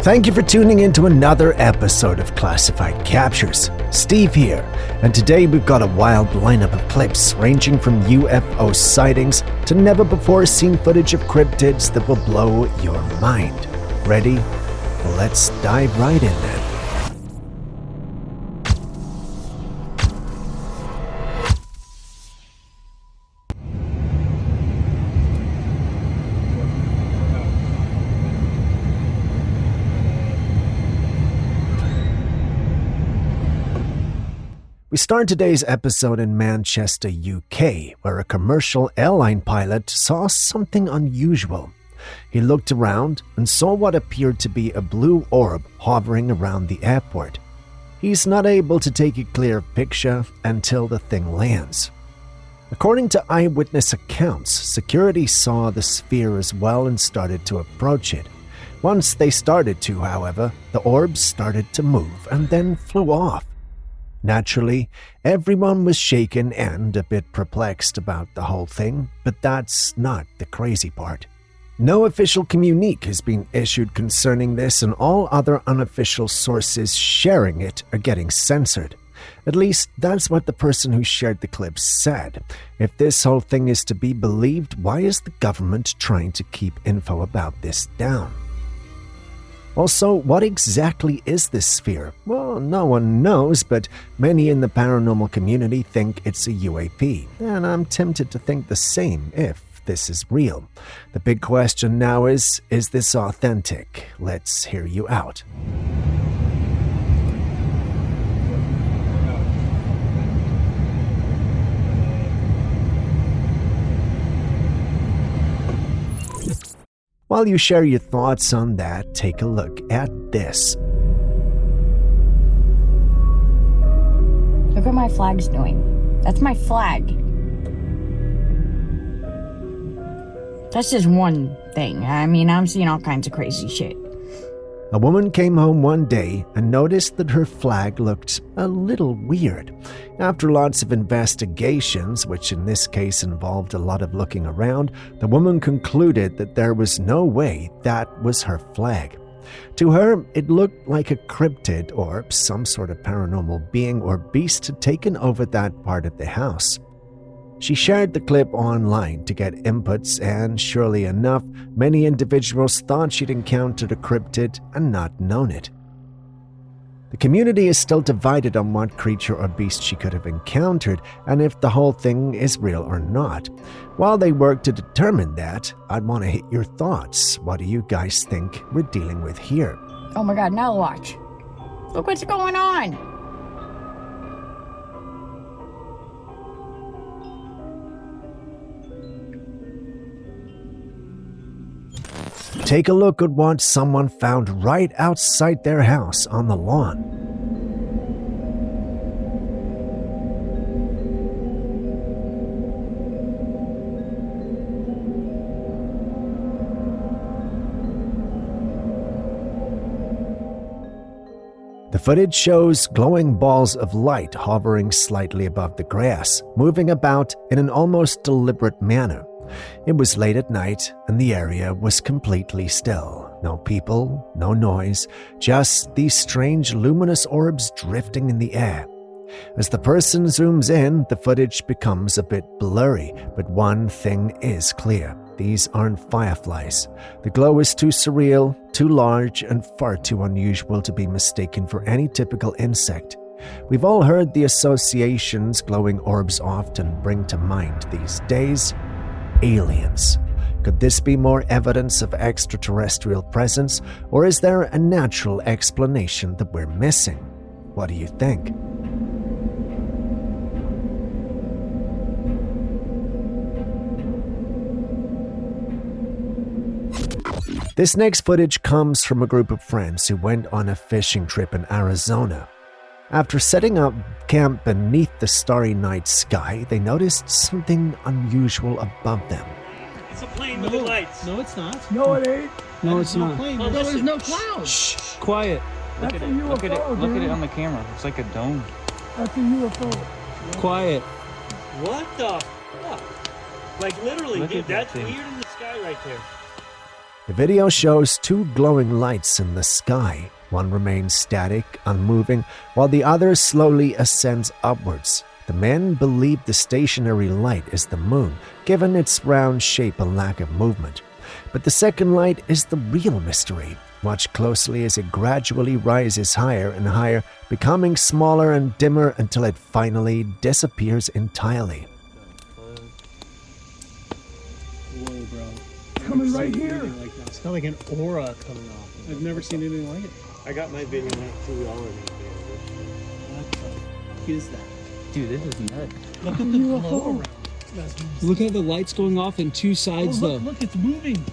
Thank you for tuning in to another episode of Classified Captures. Steve here, and today we've got a wild lineup of clips ranging from UFO sightings to never-before-seen footage of cryptids that will blow your mind. Ready? Well, let's dive right in then. We start today's episode in Manchester, UK, where a commercial airline pilot saw something unusual. He looked around and saw what appeared to be a blue orb hovering around the airport. He's not able to take a clear picture until the thing lands. According to eyewitness accounts, security saw the sphere as well and started to approach it. Once they started to, however, the orb started to move and then flew off. Naturally, everyone was shaken and a bit perplexed about the whole thing, but that's not the crazy part. No official communique has been issued concerning this, and all other unofficial sources sharing it are getting censored. At least, that's what the person who shared the clip said. If this whole thing is to be believed, why is the government trying to keep info about this down? Also, what exactly is this sphere? Well, no one knows, but many in the paranormal community think it's a UAP, and I'm tempted to think the same if this is real. The big question now is this authentic? Let's hear you out. While you share your thoughts on that, take a look at this. Look what my flag's doing. That's my flag. That's just one thing. I mean, I'm seeing all kinds of crazy shit. A woman came home one day and noticed that her flag looked a little weird. After lots of investigations, which in this case involved a lot of looking around, the woman concluded that there was no way that was her flag. To her, it looked like a cryptid or some sort of paranormal being or beast had taken over that part of the house. She shared the clip online to get inputs, and surely enough, many individuals thought she'd encountered a cryptid and not known it. The community is still divided on what creature or beast she could have encountered and if the whole thing is real or not. While they work to determine that, I'd want to hit your thoughts. What do you guys think we're dealing with here? Oh my god, now watch. Look what's going on. Take a look at what someone found right outside their house on the lawn. The footage shows glowing balls of light hovering slightly above the grass, moving about in an almost deliberate manner. It was late at night, and the area was completely still. No people, no noise, just these strange luminous orbs drifting in the air. As the person zooms in, the footage becomes a bit blurry, but one thing is clear. These aren't fireflies. The glow is too surreal, too large, and far too unusual to be mistaken for any typical insect. We've all heard the associations glowing orbs often bring to mind these days. Aliens. Could this be more evidence of extraterrestrial presence, or is there a natural explanation that we're missing? What do you think? This next footage comes from a group of friends who went on a fishing trip in Arizona. After setting up camp beneath the starry night sky, they noticed something unusual above them. It's a plane with the lights. No, it's not. No, it ain't. No, it's not. Plane. Oh, There's listen. no clouds. Shh. Quiet. That's a UFO, Look at it dude. on the camera. It's like a dome. That's a UFO. Quiet. What the fuck? Like literally, Look dude, at that that's thing. weird in the sky right there. The video shows two glowing lights in the sky. One remains static, unmoving, while the other slowly ascends upwards. The men believe the stationary light is the moon, given its round shape and lack of movement. But the second light is the real mystery. Watch closely as it gradually rises higher and higher, becoming smaller and dimmer until it finally disappears entirely. Whoa, bro. Coming right here. Like that. It's kind of like an aura coming off. I've never seen anything like it. I got my video like 2 hours ago. What the fuck is that? Dude, this is nuts. Look at the glow around. Look at the lights going off in two sides, look, though. look, it's moving.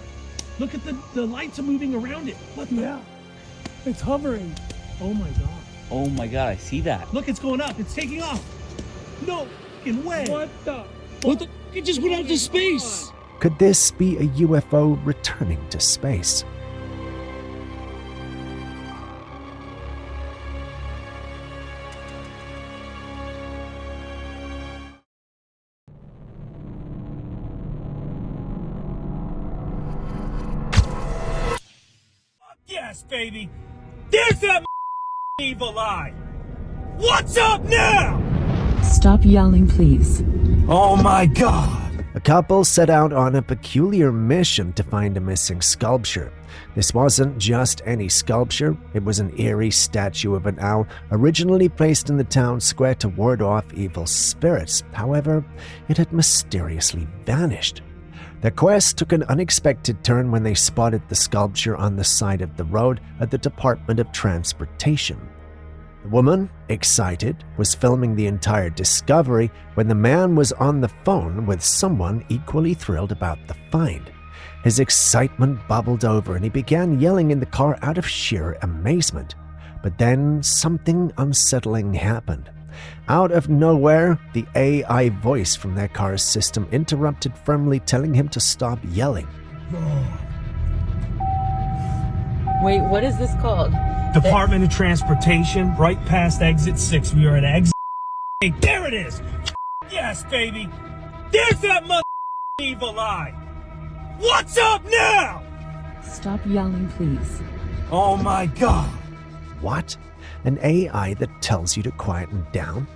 Look at the lights are moving around it. What the? Yeah. It's hovering. Oh my god. Oh my god, I see that. Look, it's going up. It's taking off. No fucking way. What the? What the? It just went out to space! Could this be a UFO returning to space? Yes, baby. There's that evil eye. What's up now? Stop yelling, please. Oh my god. A couple set out on a peculiar mission to find a missing sculpture. This wasn't just any sculpture, it was an eerie statue of an owl originally placed in the town square to ward off evil spirits. However, it had mysteriously vanished. Their quest took an unexpected turn when they spotted the sculpture on the side of the road at the Department of Transportation. The woman, excited, was filming the entire discovery when the man was on the phone with someone equally thrilled about the find. His excitement bubbled over and he began yelling in the car out of sheer amazement. But then something unsettling happened. Out of nowhere, the AI voice from their car's system interrupted, firmly telling him to stop yelling. Wait, what is this called? Department of Transportation, right past exit 6. We are at exit 8. There it is. Yes, baby. There's that evil eye. What's up now? Stop yelling, please. Oh my god. What? An AI that tells you to quieten down?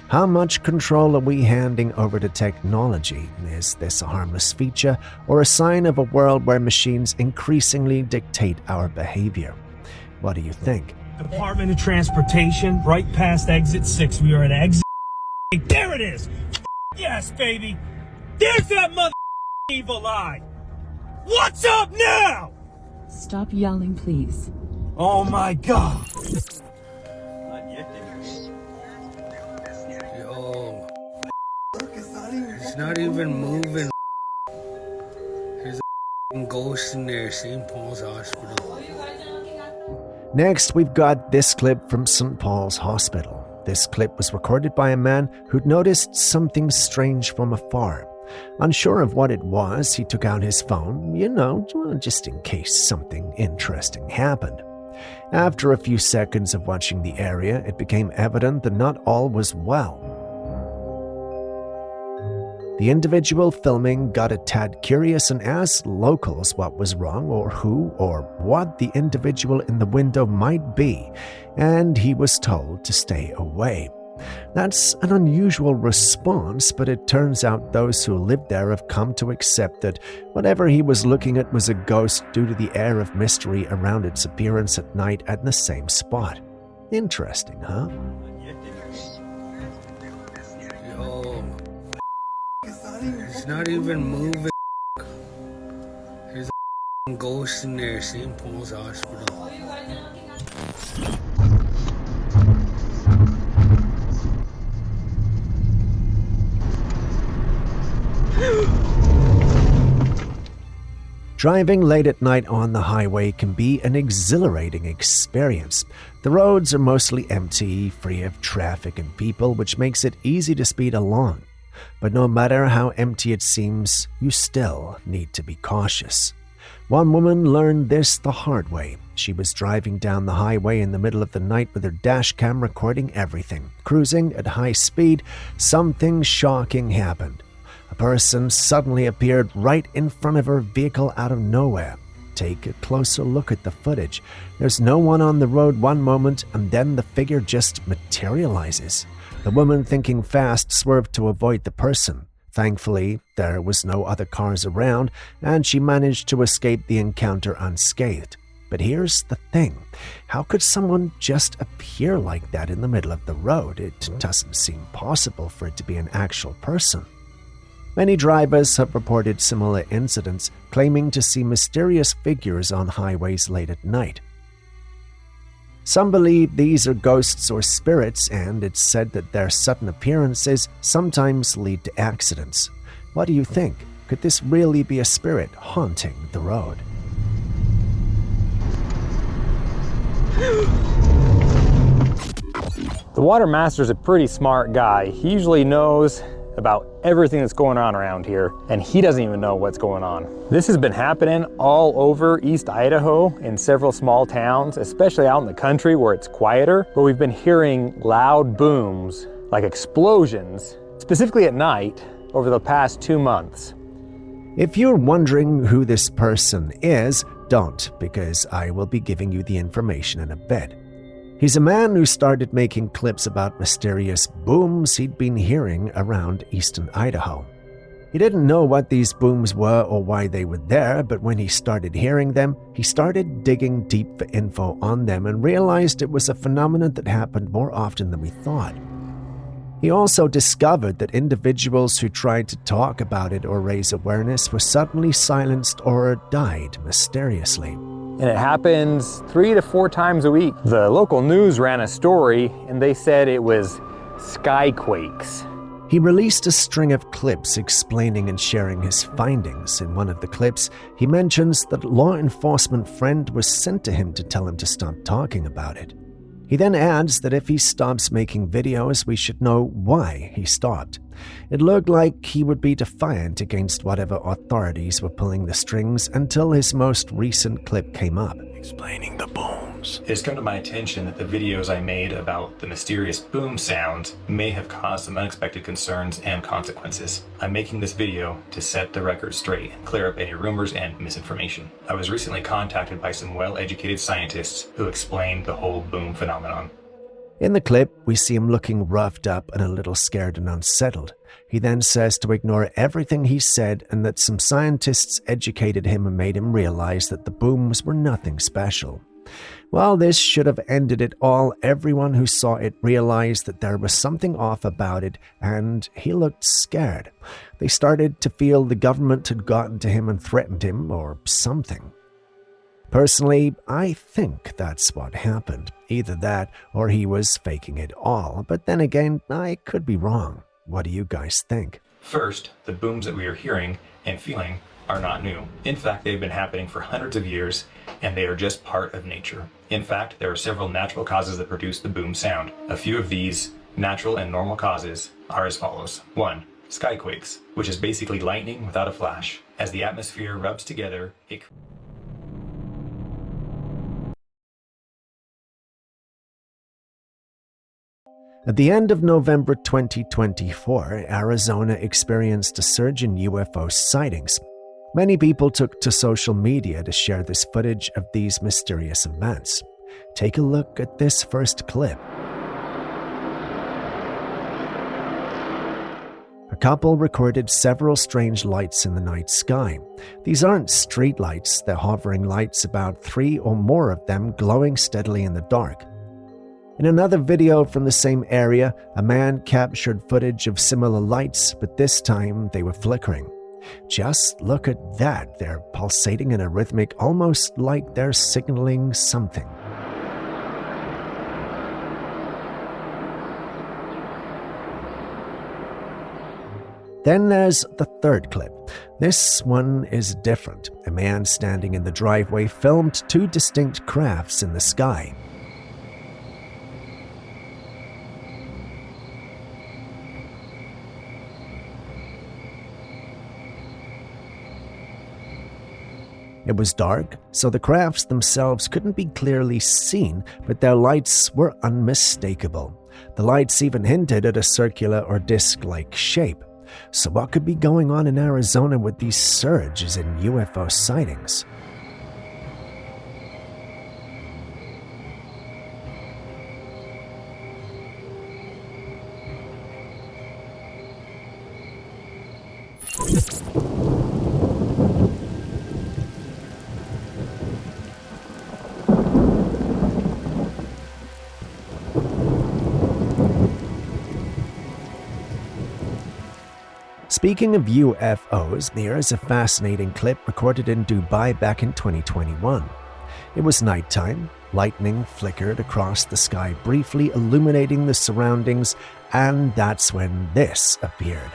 How much control are we handing over to technology? Is this a harmless feature or a sign of a world where machines increasingly dictate our behavior? What do you think? Department of Transportation, right past exit 6. We are at exit 8. There it is. Yes, baby. There's that evil eye. What's up now? Stop yelling, please. Oh my god. Yo, it's not even moving. There's a ghost in there, St. Paul's Hospital. Next, we've got this clip from St. Paul's Hospital. This clip was recorded by a man who'd noticed something strange from afar. Unsure of what it was, he took out his phone, just in case something interesting happened. After a few seconds of watching the area, it became evident that not all was well. The individual filming got a tad curious and asked locals what was wrong or who or what the individual in the window might be, and he was told to stay away. That's an unusual response, but it turns out those who lived there have come to accept that whatever he was looking at was a ghost due to the air of mystery around its appearance at night at the same spot. Interesting, huh? Yo, it's not even moving. There's a ghost in there, St. Paul's Hospital. Driving late at night on the highway can be an exhilarating experience. The roads are mostly empty, free of traffic and people, which makes it easy to speed along. But no matter how empty it seems, you still need to be cautious. One woman learned this the hard way. She was driving down the highway in the middle of the night with her dash cam recording everything. Cruising at high speed, something shocking happened. A person suddenly appeared right in front of her vehicle out of nowhere. take a closer look at the footage. There's no one on the road one moment, and then the figure just materializes. The woman, thinking fast, swerved to avoid the person. Thankfully, there was no other cars around, and she managed to escape the encounter unscathed. But here's the thing. How could someone just appear like that in the middle of the road? It doesn't seem possible for it to be an actual person. Many drivers have reported similar incidents, claiming to see mysterious figures on highways late at night. Some believe these are ghosts or spirits, and it's said that their sudden appearances sometimes lead to accidents. What do you think? Could this really be a spirit haunting the road? The Water Master's a pretty smart guy. He usually knows about everything that's going on around here, and he doesn't even know what's going on. This has been happening all over East Idaho in several small towns, especially out in the country where it's quieter, where we've been hearing loud booms, like explosions, specifically at night, over the past 2 months. If you're wondering who this person is, don't, because I will be giving you the information in a bit. He's a man who started making clips about mysterious booms he'd been hearing around eastern Idaho. He didn't know what these booms were or why they were there, but when he started hearing them, he started digging deep for info on them and realized it was a phenomenon that happened more often than we thought. He also discovered that individuals who tried to talk about it or raise awareness were suddenly silenced or died mysteriously. And it happens 3 to 4 times a week. The local news ran a story and they said it was skyquakes. He released a string of clips explaining and sharing his findings. In one of the clips, he mentions that a law enforcement friend was sent to him to tell him to stop talking about it. He then adds that if he stops making videos, we should know why he stopped. It looked like he would be defiant against whatever authorities were pulling the strings until his most recent clip came up. Explaining the booms. It has come to my attention that the videos I made about the mysterious boom sounds may have caused some unexpected concerns and consequences. I'm making this video to set the record straight and clear up any rumors and misinformation. I was recently contacted by some well-educated scientists who explained the whole boom phenomenon. In the clip, we see him looking roughed up and a little scared and unsettled. He then says to ignore everything he said and that some scientists educated him and made him realize that the booms were nothing special. While this should have ended it all, everyone who saw it realized that there was something off about it, and he looked scared. They started to feel the government had gotten to him and threatened him, or something. Personally, I think that's what happened. Either that, or he was faking it all. But then again, I could be wrong. What do you guys think? First, the booms that we are hearing and feeling are not new. In fact, they've been happening for hundreds of years, and they are just part of nature. In fact, there are several natural causes that produce the boom sound. A few of these natural and normal causes are as follows. 1. Skyquakes, which is basically lightning without a flash. As the atmosphere rubs together, it At the end of November 2024, Arizona experienced a surge in UFO sightings. Many people took to social media to share this footage of these mysterious events. Take a look at this first clip. A couple recorded several strange lights in the night sky. These aren't street lights, they're hovering lights, about 3 or more of them glowing steadily in the dark. In another video from the same area, a man captured footage of similar lights, but this time they were flickering. Just look at that, they're pulsating in a rhythmic, almost like they're signaling something. Then there's the third clip. This one is different. A man standing in the driveway filmed 2 distinct crafts in the sky. It was dark, so the crafts themselves couldn't be clearly seen, but their lights were unmistakable. The lights even hinted at a circular or disc-like shape. So what could be going on in Arizona with these surges in UFO sightings? Speaking of UFOs, here is a fascinating clip recorded in Dubai back in 2021. It was nighttime, lightning flickered across the sky, briefly illuminating the surroundings, and that's when this appeared.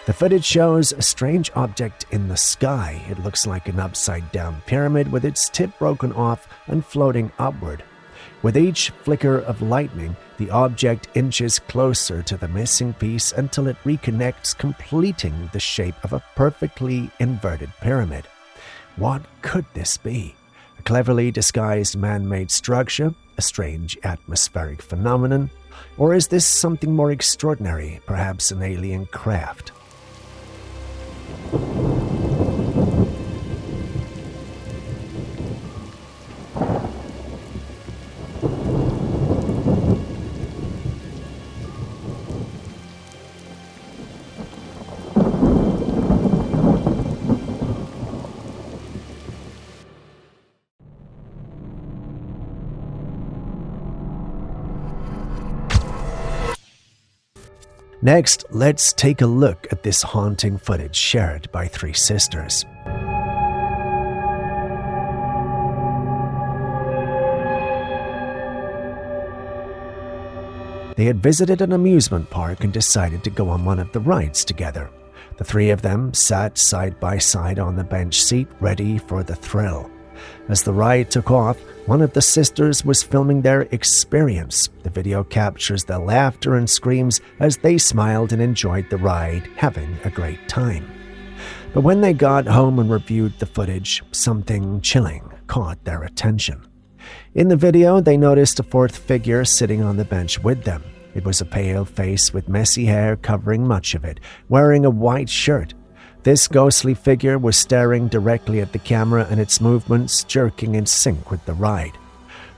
The footage shows a strange object in the sky. It looks like an upside-down pyramid with its tip broken off and floating upward. With each flicker of lightning, the object inches closer to the missing piece until it reconnects, completing the shape of a perfectly inverted pyramid. What could this be? A cleverly disguised man-made structure? A strange atmospheric phenomenon? Or is this something more extraordinary, perhaps an alien craft? Next, let's take a look at this haunting footage shared by three sisters. They had visited an amusement park and decided to go on one of the rides together. The three of them sat side by side on the bench seat, ready for the thrill. As the ride took off, one of the sisters was filming their experience. The video captures the laughter and screams as they smiled and enjoyed the ride, having a great time. But when they got home and reviewed the footage, something chilling caught their attention. In the video, they noticed a fourth figure sitting on the bench with them. It was a pale face with messy hair covering much of it, wearing a white shirt. This ghostly figure was staring directly at the camera and its movements jerking in sync with the ride.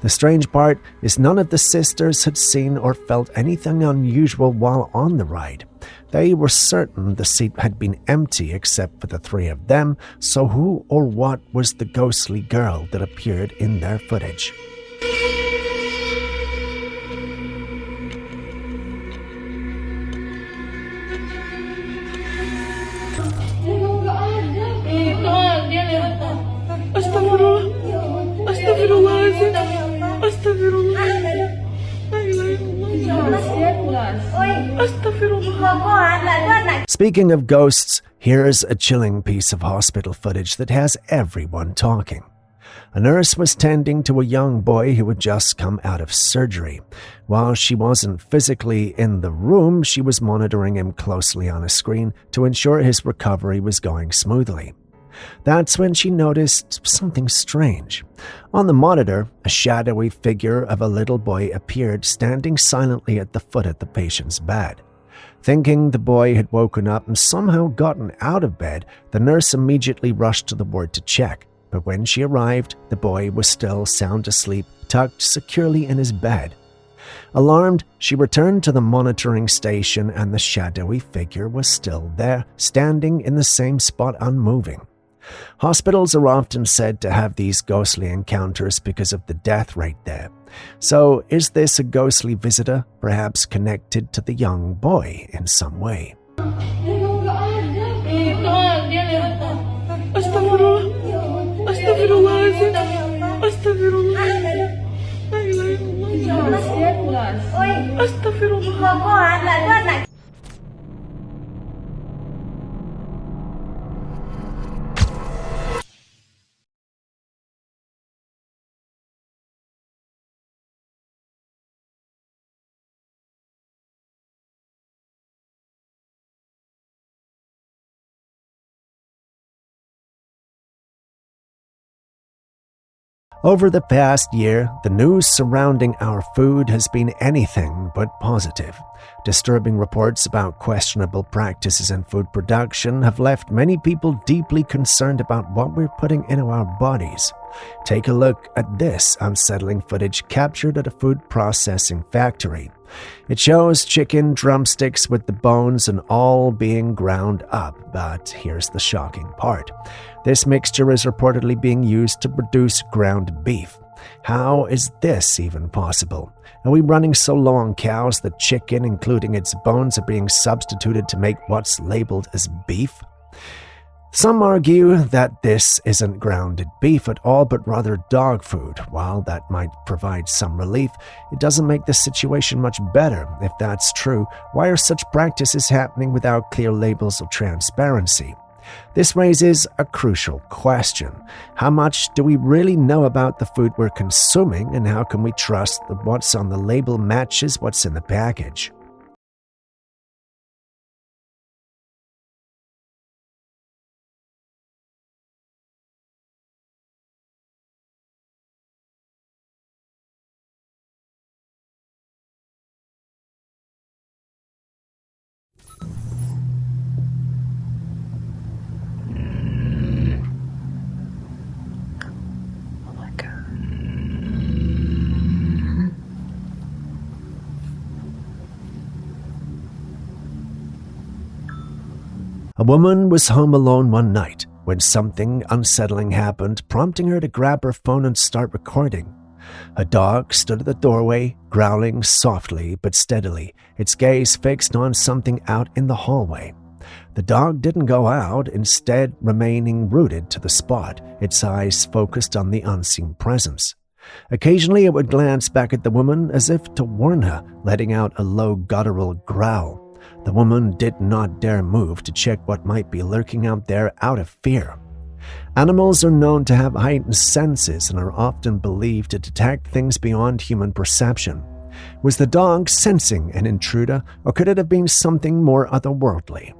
The strange part is none of the sisters had seen or felt anything unusual while on the ride. They were certain the seat had been empty except for the three of them, so who or what was the ghostly girl that appeared in their footage? Speaking of ghosts, here's a chilling piece of hospital footage that has everyone talking. A nurse was tending to a young boy who had just come out of surgery. While she wasn't physically in the room, she was monitoring him closely on a screen to ensure his recovery was going smoothly. That's when she noticed something strange. On the monitor, a shadowy figure of a little boy appeared, standing silently at the foot of the patient's bed. Thinking the boy had woken up and somehow gotten out of bed, the nurse immediately rushed to the ward to check. But when she arrived, the boy was still sound asleep, tucked securely in his bed. Alarmed, she returned to the monitoring station and the shadowy figure was still there, standing in the same spot unmoving. Hospitals are often said to have these ghostly encounters because of the death rate there. So, is this a ghostly visitor, perhaps connected to the young boy in some way? Over the past year, the news surrounding our food has been anything but positive. Disturbing reports about questionable practices in food production have left many people deeply concerned about what we're putting into our bodies. Take a look at this unsettling footage captured at a food processing factory. It shows chicken drumsticks with the bones and all being ground up, but here's the shocking part. This mixture is reportedly being used to produce ground beef. How is this even possible? Are we running so low on cows that chicken, including its bones, are being substituted to make what's labeled as beef? Some argue that this isn't grounded beef at all, but rather dog food. While that might provide some relief, it doesn't make the situation much better. If that's true, why are such practices happening without clear labels of transparency? This raises a crucial question. How much do we really know about the food we're consuming, and how can we trust that what's on the label matches what's in the package? A woman was home alone one night when something unsettling happened, prompting her to grab her phone and start recording. A dog stood at the doorway, growling softly but steadily, its gaze fixed on something out in the hallway. The dog didn't go out, instead remaining rooted to the spot, its eyes focused on the unseen presence. Occasionally it would glance back at the woman as if to warn her, letting out a low guttural growl. The woman did not dare move to check what might be lurking out there out of fear. Animals are known to have heightened senses and are often believed to detect things beyond human perception. Was the dog sensing an intruder, or could it have been something more otherworldly?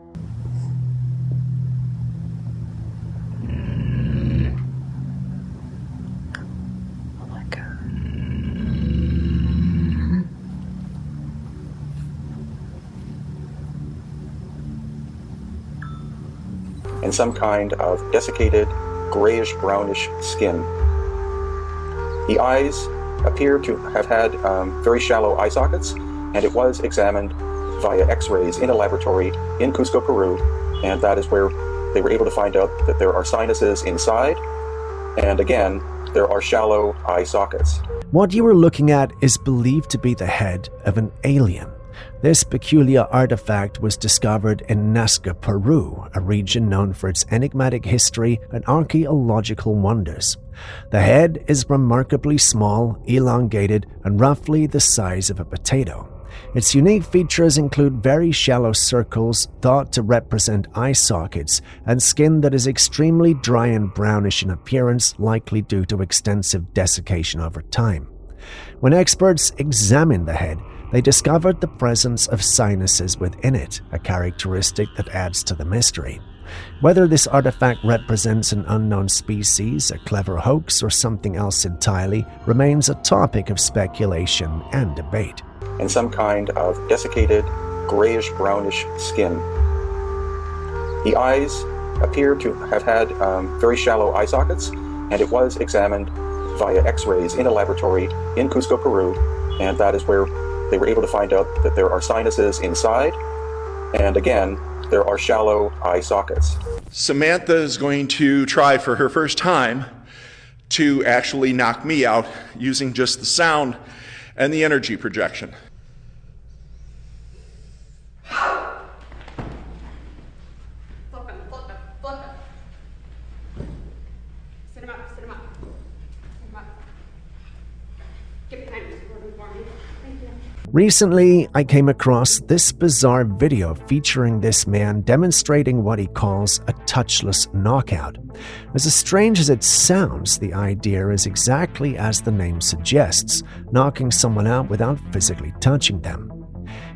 And some kind of desiccated, grayish-brownish skin. The eyes appear to have had very shallow eye sockets, and it was examined via X-rays in a laboratory in Cusco, Peru, and that is where they were able to find out that there are sinuses inside, and again, there are shallow eye sockets. What you are looking at is believed to be the head of an alien. This peculiar artifact was discovered in Nazca, Peru, a region known for its enigmatic history and archaeological wonders. The head is remarkably small, elongated, and roughly the size of a potato. Its unique features include very shallow circles thought to represent eye sockets and skin that is extremely dry and brownish in appearance, likely due to extensive desiccation over time. When experts examined the head, they discovered the presence of sinuses within it, a characteristic that adds to the mystery. Whether this artifact represents an unknown species, a clever hoax, or something else entirely remains a topic of speculation and debate. And some kind of desiccated, grayish-brownish skin. The eyes appear to have had very shallow eye sockets, and it was examined via X-rays in a laboratory in Cusco, Peru, and that is where they were able to find out that there are sinuses inside, and again, there are shallow eye sockets. Samantha is going to try for her first time to actually knock me out using just the sound and the energy projection. Recently, I came across this bizarre video featuring this man demonstrating what he calls a touchless knockout. As strange as it sounds, the idea is exactly as the name suggests, knocking someone out without physically touching them.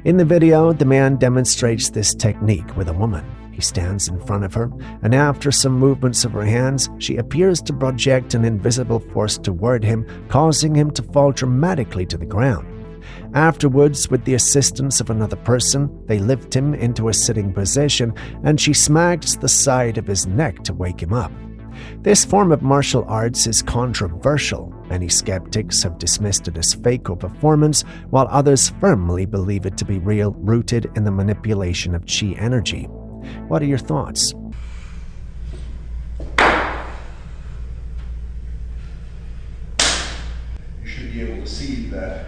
In the video, the man demonstrates this technique with a woman. He stands in front of her, and after some movements of her hands, she appears to project an invisible force toward him, causing him to fall dramatically to the ground. Afterwards, with the assistance of another person, they lift him into a sitting position, and she smacks the side of his neck to wake him up. This form of martial arts is controversial. Many skeptics have dismissed it as fake or performance, while others firmly believe it to be real, rooted in the manipulation of chi energy. What are your thoughts? You should be able to see that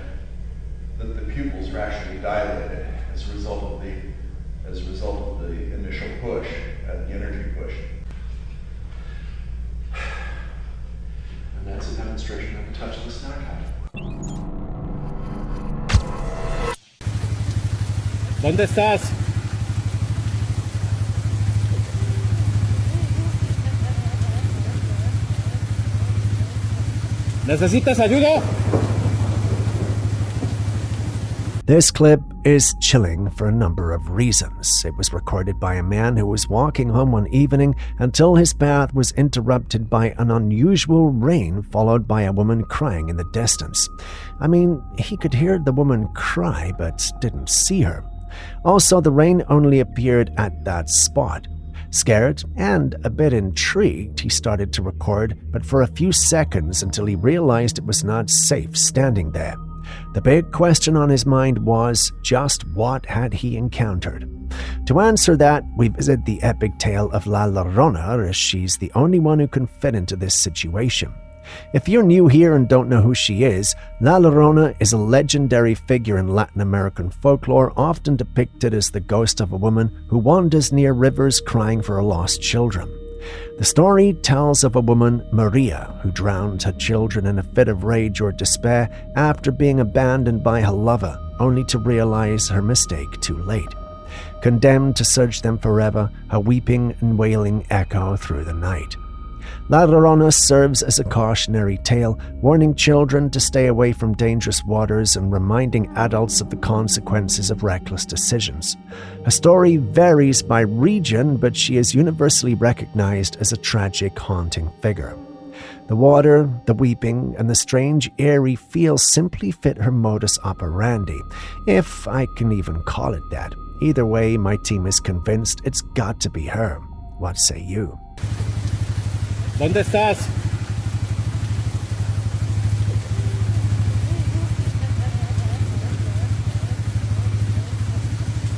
the pupils are actually dilated as a result of the initial push, the energy push. And that's a demonstration of the touch of the snack hat. ¿Dónde estás? ¿Necesitas ayuda? This clip is chilling for a number of reasons. It was recorded by a man who was walking home one evening until his path was interrupted by an unusual rain followed by a woman crying in the distance. I mean, he could hear the woman cry but didn't see her. Also, the rain only appeared at that spot. Scared and a bit intrigued, he started to record, but for a few seconds until he realized it was not safe standing there. The big question on his mind was, just what had he encountered? To answer that, we visit the epic tale of La Llorona, as she's the only one who can fit into this situation. If you're new here and don't know who she is, La Llorona is a legendary figure in Latin American folklore, often depicted as the ghost of a woman who wanders near rivers crying for her lost children. The story tells of a woman, Maria, who drowned her children in a fit of rage or despair after being abandoned by her lover, only to realize her mistake too late. Condemned to search them forever, her weeping and wailing echo through the night. La Llorona serves as a cautionary tale, warning children to stay away from dangerous waters and reminding adults of the consequences of reckless decisions. Her story varies by region, but she is universally recognized as a tragic, haunting figure. The water, the weeping, and the strange, eerie feel simply fit her modus operandi, if I can even call it that. Either way, my team is convinced it's got to be her. What say you? ¿Dónde estás?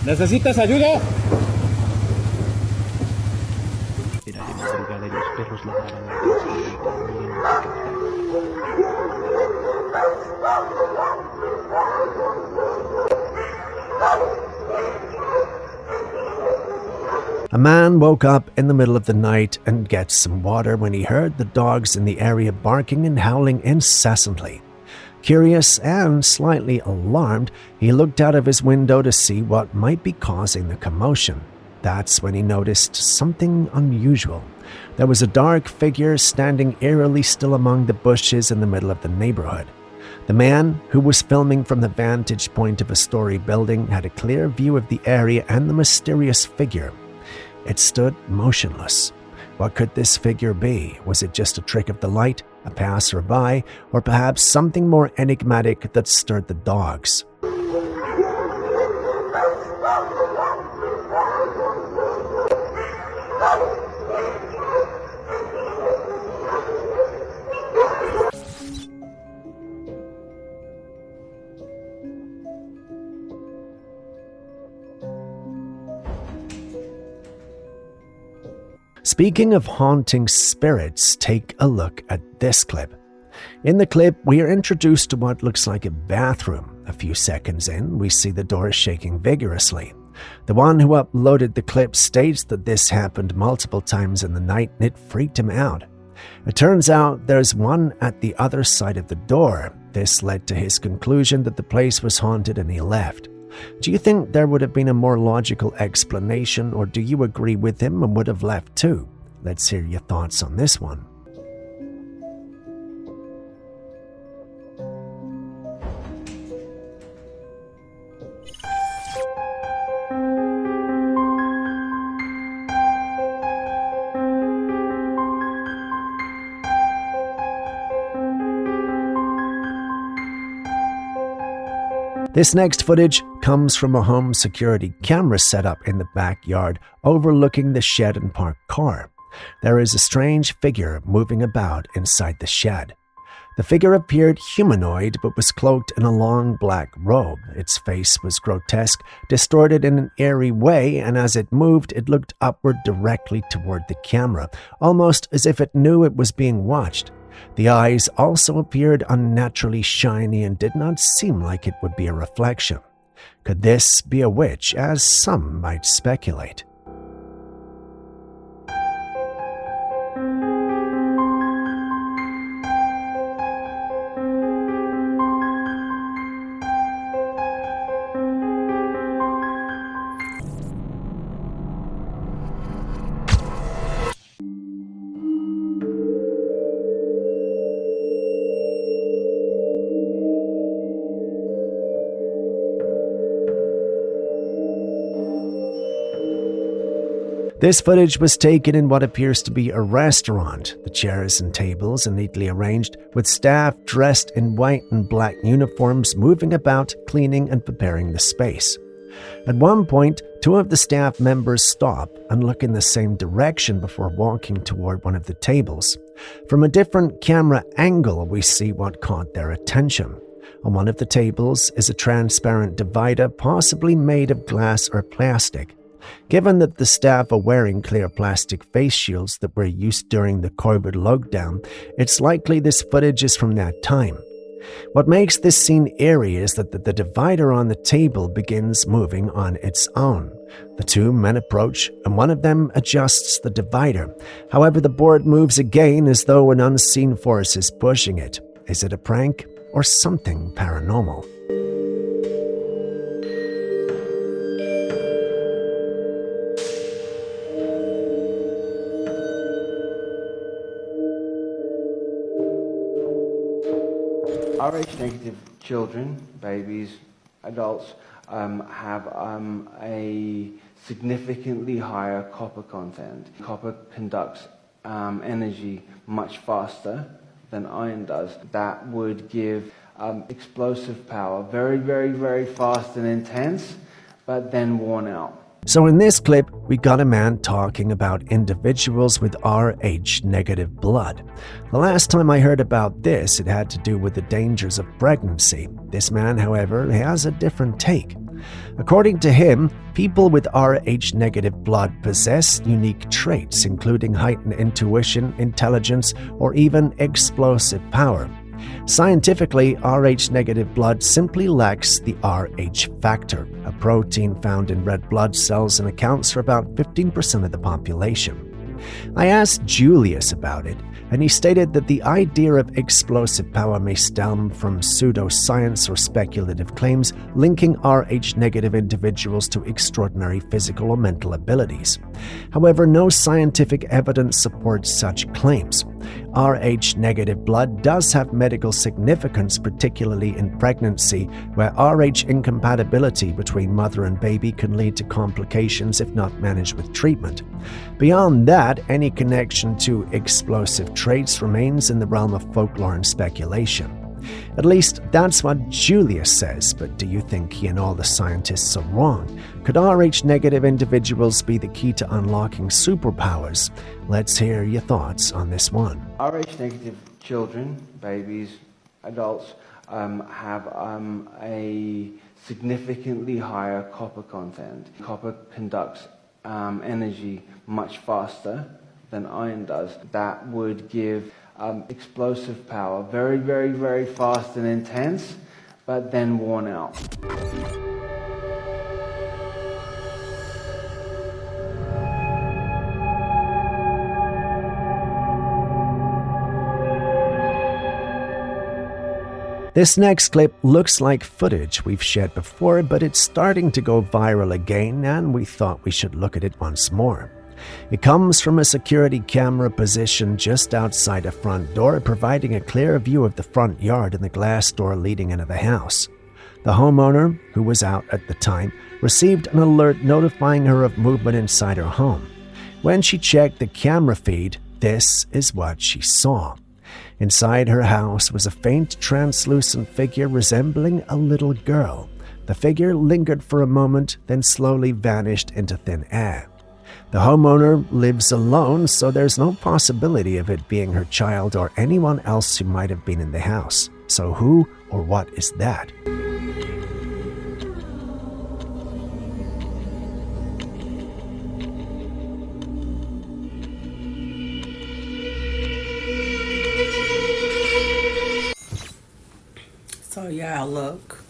¿Necesitas ayuda? Era de madrugada y los perros ladraban a A man woke up in the middle of the night and gets some water when he heard the dogs in the area barking and howling incessantly. Curious and slightly alarmed, he looked out of his window to see what might be causing the commotion. That's when he noticed something unusual. There was a dark figure standing eerily still among the bushes in the middle of the neighborhood. The man, who was filming from the vantage point of a story building, had a clear view of the area and the mysterious figure. It stood motionless. What could this figure be? Was it just a trick of the light, a passerby, or perhaps something more enigmatic that stirred the dogs? Speaking of haunting spirits, take a look at this clip. In the clip, we are introduced to what looks like a bathroom. A few seconds in, we see the door shaking vigorously. The one who uploaded the clip states that this happened multiple times in the night and it freaked him out. It turns out there's one at the other side of the door. This led to his conclusion that the place was haunted and he left. Do you think there would have been a more logical explanation, or do you agree with him and would have left too? Let's hear your thoughts on this one. This next footage comes from a home security camera setup in the backyard overlooking the shed and parked car. There is a strange figure moving about inside the shed. The figure appeared humanoid but was cloaked in a long black robe. Its face was grotesque, distorted in an eerie way, and as it moved, it looked upward directly toward the camera, almost as if it knew it was being watched. The eyes also appeared unnaturally shiny and did not seem like it would be a reflection. Could this be a witch, as some might speculate? This footage was taken in what appears to be a restaurant. The chairs and tables are neatly arranged, with staff dressed in white and black uniforms moving about, cleaning and preparing the space. At one point, two of the staff members stop and look in the same direction before walking toward one of the tables. From a different camera angle, we see what caught their attention. On one of the tables is a transparent divider, possibly made of glass or plastic. Given that the staff are wearing clear plastic face shields that were used during the COVID lockdown, it's likely this footage is from that time. What makes this scene eerie is that the divider on the table begins moving on its own. The two men approach, and one of them adjusts the divider. However, the board moves again as though an unseen force is pushing it. Is it a prank or something paranormal? Rh-negative children, babies, adults, have a significantly higher copper content. Copper conducts energy much faster than iron does. That would give explosive power, very, very, very fast and intense, but then worn out. So in this clip, we got a man talking about individuals with Rh-negative blood. The last time I heard about this, it had to do with the dangers of pregnancy. This man, however, has a different take. According to him, people with Rh-negative blood possess unique traits, including heightened intuition, intelligence, or even explosive power. Scientifically, Rh-negative blood simply lacks the Rh factor, a protein found in red blood cells and accounts for about 15% of the population. I asked Julius about it, and he stated that the idea of explosive power may stem from pseudoscience or speculative claims linking Rh-negative individuals to extraordinary physical or mental abilities. However, no scientific evidence supports such claims. Rh-negative blood does have medical significance, particularly in pregnancy, where Rh incompatibility between mother and baby can lead to complications if not managed with treatment. Beyond that, any connection to explosive traits remains in the realm of folklore and speculation. At least that's what Julius says, but do you think he and all the scientists are wrong? Could Rh-negative individuals be the key to unlocking superpowers? Let's hear your thoughts on this one. Rh-negative children, babies, adults, have a significantly higher copper content. Copper conducts energy much faster than iron does. That would give explosive power, very, very, very fast and intense, but then worn out. This next clip looks like footage we've shared before, but it's starting to go viral again, and we thought we should look at it once more. It comes from a security camera positioned just outside a front door, providing a clear view of the front yard and the glass door leading into the house. The homeowner, who was out at the time, received an alert notifying her of movement inside her home. When she checked the camera feed, this is what she saw. Inside her house was a faint, translucent figure resembling a little girl. The figure lingered for a moment, then slowly vanished into thin air. The homeowner lives alone, so there's no possibility of it being her child or anyone else who might have been in the house. So who or what is that? So yeah, look,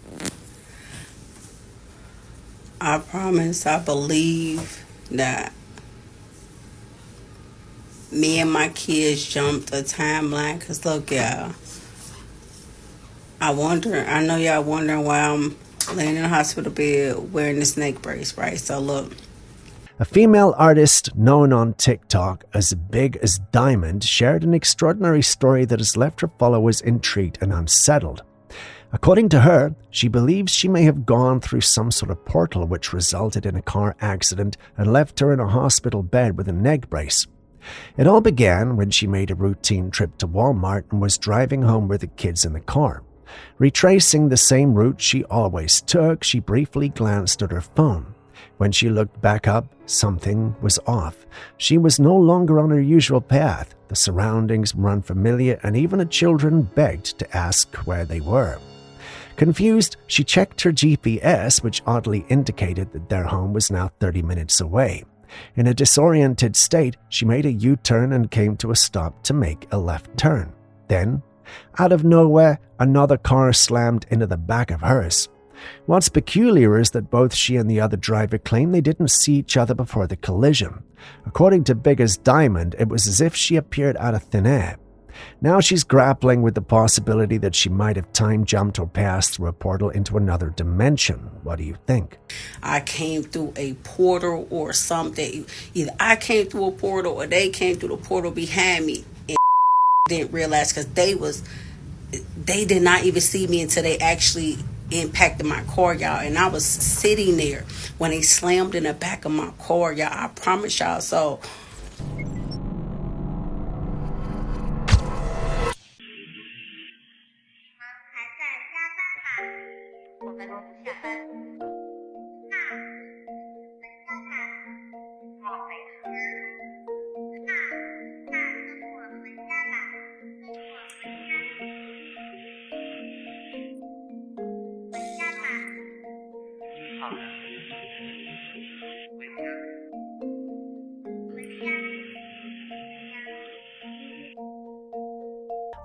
I promise, I believe that me and my kids jumped a timeline. Cause look, y'all, I know y'all wondering why I'm laying in the hospital bed wearing the snake brace, right? So look. A female artist known on TikTok as Big as Diamond shared an extraordinary story that has left her followers intrigued and unsettled. According to her, she believes she may have gone through some sort of portal which resulted in a car accident and left her in a hospital bed with a neck brace. It all began when she made a routine trip to Walmart and was driving home with the kids in the car. Retracing the same route she always took, she briefly glanced at her phone. When she looked back up, something was off. She was no longer on her usual path. The surroundings were unfamiliar, and even the children begged to ask where they were. Confused, she checked her GPS, which oddly indicated that their home was now 30 minutes away. In a disoriented state, she made a U-turn and came to a stop to make a left turn. Then, out of nowhere, another car slammed into the back of hers. What's peculiar is that both she and the other driver claim they didn't see each other before the collision. According to Big as Diamond, it was as if she appeared out of thin air. Now she's grappling with the possibility that she might have time jumped or passed through a portal into another dimension. What do you think? I came through a portal or something. Either I came through a portal or they came through the portal behind me and didn't realize, because they did not even see me until they actually impacted my car, y'all. And I was sitting there when they slammed in the back of my car, y'all. I promise y'all. So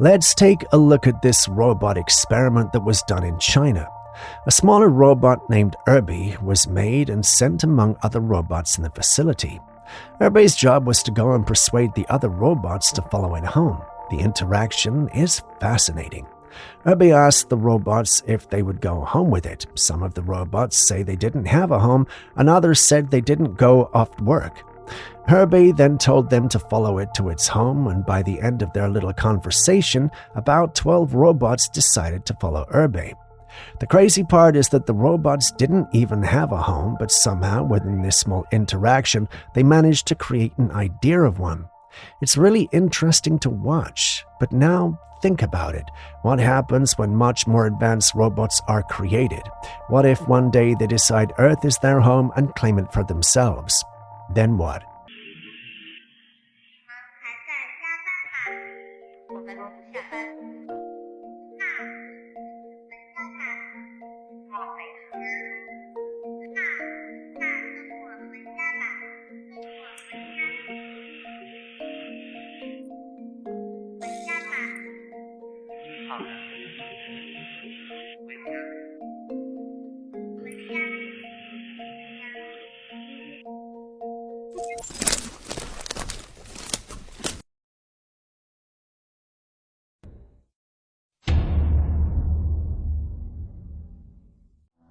Let's take a look at this robot experiment that was done in China. A smaller robot named Irby was made and sent among other robots in the facility. Irby's job was to go and persuade the other robots to follow it home. The interaction is fascinating. Irby asked the robots if they would go home with it. Some of the robots say they didn't have a home, and others said they didn't go off work. Herbie then told them to follow it to its home, and by the end of their little conversation, about 12 robots decided to follow Herbie. The crazy part is that the robots didn't even have a home, but somehow within this small interaction, they managed to create an idea of one. It's really interesting to watch, but now think about it. What happens when much more advanced robots are created? What if one day they decide Earth is their home and claim it for themselves? Then what?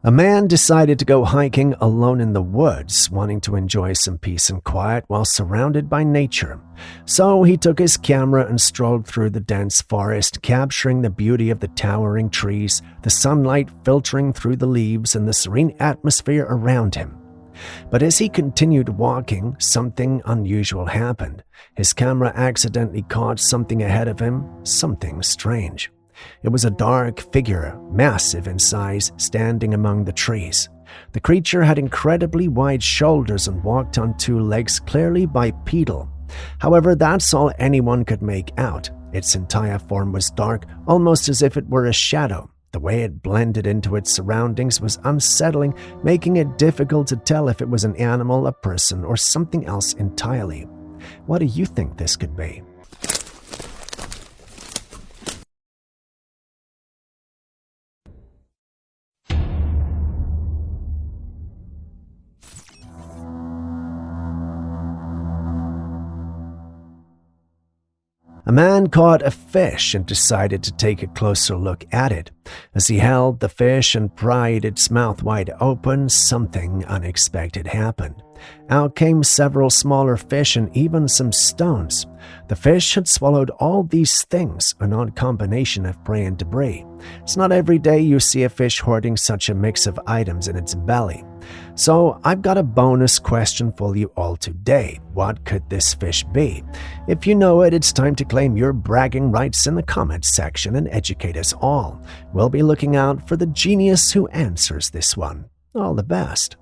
A man decided to go hiking alone in the woods, wanting to enjoy some peace and quiet while surrounded by nature. So he took his camera and strolled through the dense forest, capturing the beauty of the towering trees, the sunlight filtering through the leaves, and the serene atmosphere around him. But as he continued walking, something unusual happened. His camera accidentally caught something ahead of him, something strange. It was a dark figure, massive in size, standing among the trees. The creature had incredibly wide shoulders and walked on two legs, clearly bipedal. However, that's all anyone could make out. Its entire form was dark, almost as if it were a shadow. The way it blended into its surroundings was unsettling, making it difficult to tell if it was an animal, a person, or something else entirely. What do you think this could be? A man caught a fish and decided to take a closer look at it. As he held the fish and pried its mouth wide open, something unexpected happened. Out came several smaller fish and even some stones. The fish had swallowed all these things, an odd combination of prey and debris. It's not every day you see a fish hoarding such a mix of items in its belly. So I've got a bonus question for you all today. What could this fish be? If you know it, it's time to claim your bragging rights in the comments section and educate us all. We'll be looking out for the genius who answers this one. All the best.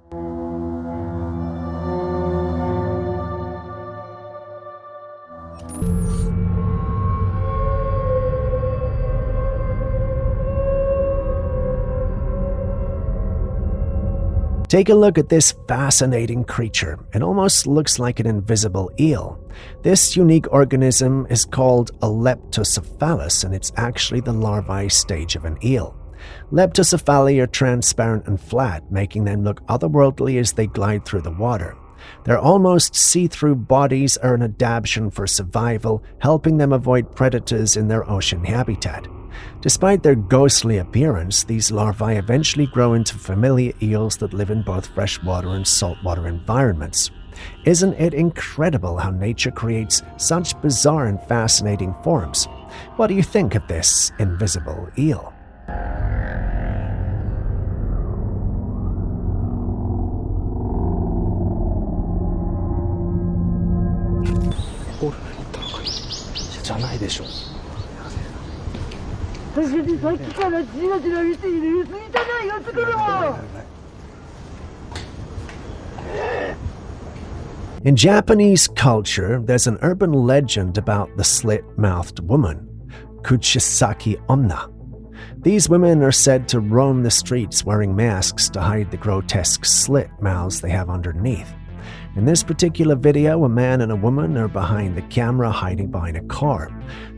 Take a look at this fascinating creature. It almost looks like an invisible eel. This unique organism is called a leptocephalus, and it's actually the larvae stage of an eel. Leptocephali are transparent and flat, making them look otherworldly as they glide through the water. Their almost see-through bodies are an adaptation for survival, helping them avoid predators in their ocean habitat. Despite their ghostly appearance, these larvae eventually grow into familiar eels that live in both freshwater and saltwater environments. Isn't it incredible how nature creates such bizarre and fascinating forms? What do you think of this invisible eel? In Japanese culture, there's an urban legend about the slit-mouthed woman, Kuchisaki Onna. These women are said to roam the streets wearing masks to hide the grotesque slit mouths they have underneath. In this particular video, a man and a woman are behind the camera hiding behind a car.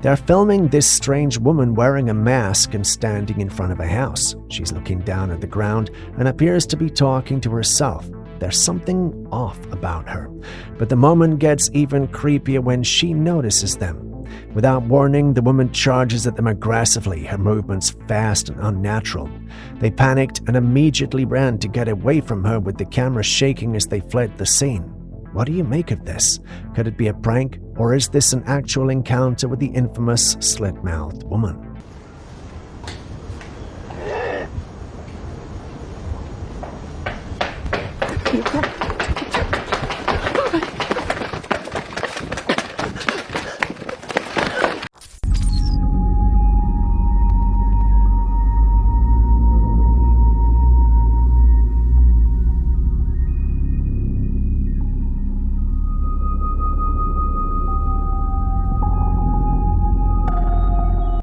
They're filming this strange woman wearing a mask and standing in front of a house. She's looking down at the ground and appears to be talking to herself. There's something off about her. But the moment gets even creepier when she notices them. Without warning, the woman charges at them aggressively, her movements fast and unnatural. They panicked and immediately ran to get away from her, with the camera shaking as they fled the scene. What do you make of this? Could it be a prank, or is this an actual encounter with the infamous slit-mouthed woman?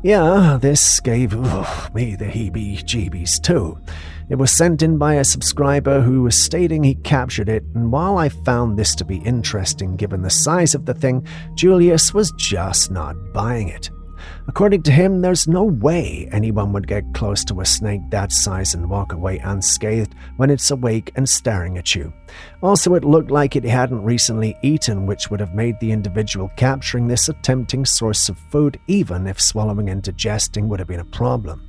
Yeah, this gave me the heebie-jeebies too. It was sent in by a subscriber who was stating he captured it, and while I found this to be interesting given the size of the thing, Julius was just not buying it. According to him, there's no way anyone would get close to a snake that size and walk away unscathed when it's awake and staring at you. Also, it looked like it hadn't recently eaten, which would have made the individual capturing this a tempting source of food, even if swallowing and digesting would have been a problem.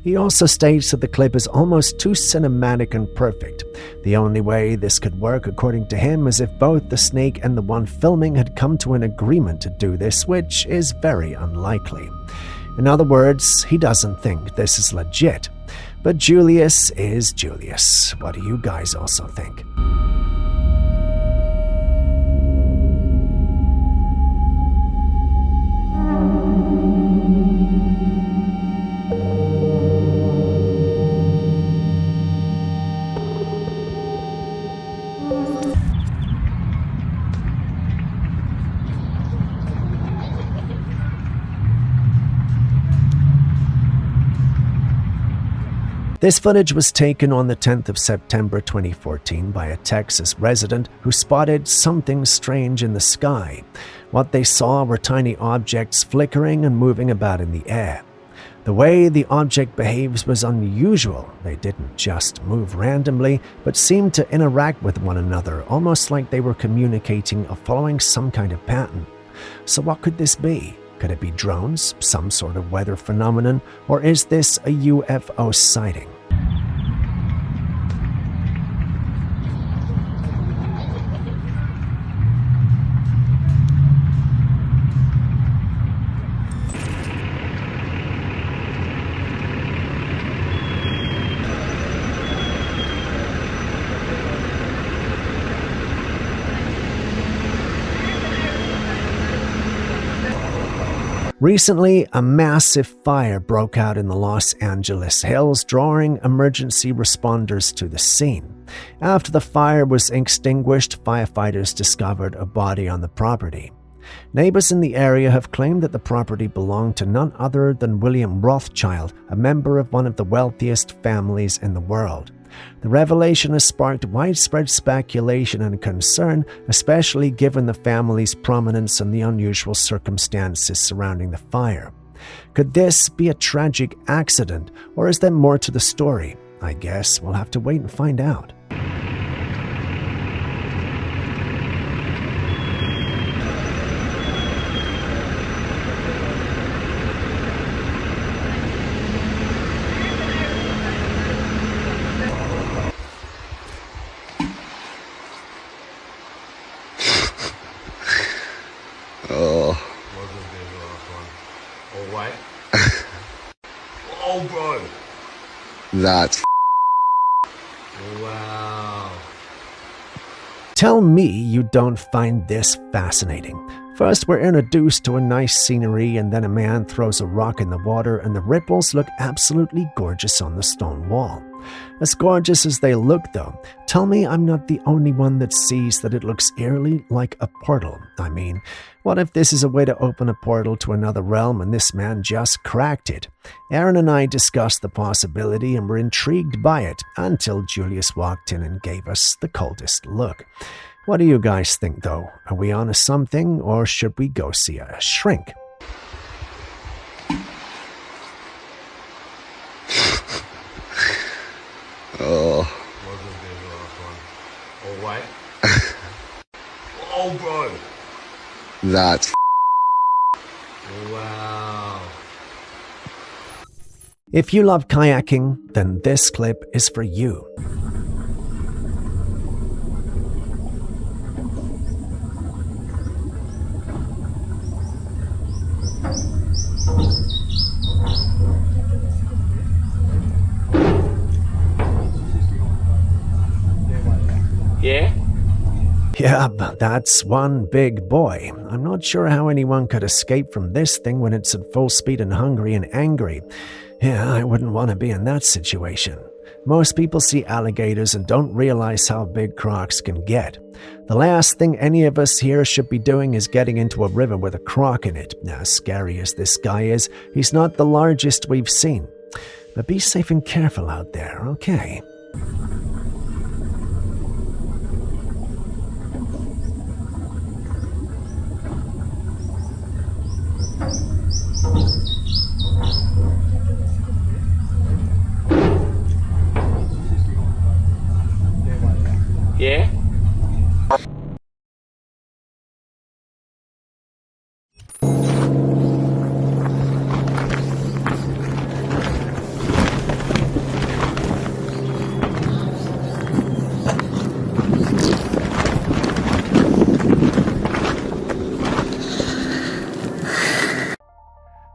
He also states that the clip is almost too cinematic and perfect. The only way this could work, according to him, is if both the snake and the one filming had come to an agreement to do this, which is very unlikely. In other words, he doesn't think this is legit. But Julius is Julius. What do you guys also think? This footage was taken on the 10th of September 2014 by a Texas resident who spotted something strange in the sky. What they saw were tiny objects flickering and moving about in the air. The way the object behaves was unusual. They didn't just move randomly, but seemed to interact with one another, almost like they were communicating or following some kind of pattern. So what could this be? Could it be drones, some sort of weather phenomenon, or is this a UFO sighting? Recently, a massive fire broke out in the Los Angeles hills, drawing emergency responders to the scene. After the fire was extinguished, firefighters discovered a body on the property. Neighbors in the area have claimed that the property belonged to none other than William Rothschild, a member of one of the wealthiest families in the world. The revelation has sparked widespread speculation and concern, especially given the family's prominence and the unusual circumstances surrounding the fire. Could this be a tragic accident, or is there more to the story? I guess we'll have to wait and find out. That's Wow. Tell me you don't find this fascinating. First, we're introduced to a nice scenery, and then a man throws a rock in the water, and the ripples look absolutely gorgeous on the stone wall. As gorgeous as they look, though, tell me I'm not the only one that sees that it looks eerily like a portal. I mean, what if this is a way to open a portal to another realm and this man just cracked it? Aaron and I discussed the possibility and were intrigued by it until Julius walked in and gave us the coldest look. What do you guys think, though? Are we on to something, or should we go see a shrink? oh, Oh, what? Oh, bro. that's Wow. If you love kayaking, then this clip is for you. Yeah? Yeah, that's one big boy. I'm not sure how anyone could escape from this thing when it's at full speed and hungry and angry. Yeah, I wouldn't want to be in that situation. Most people see alligators and don't realize how big crocs can get. The last thing any of us here should be doing is getting into a river with a croc in it. As scary as this guy is, he's not the largest we've seen. But be safe and careful out there, okay? Yeah?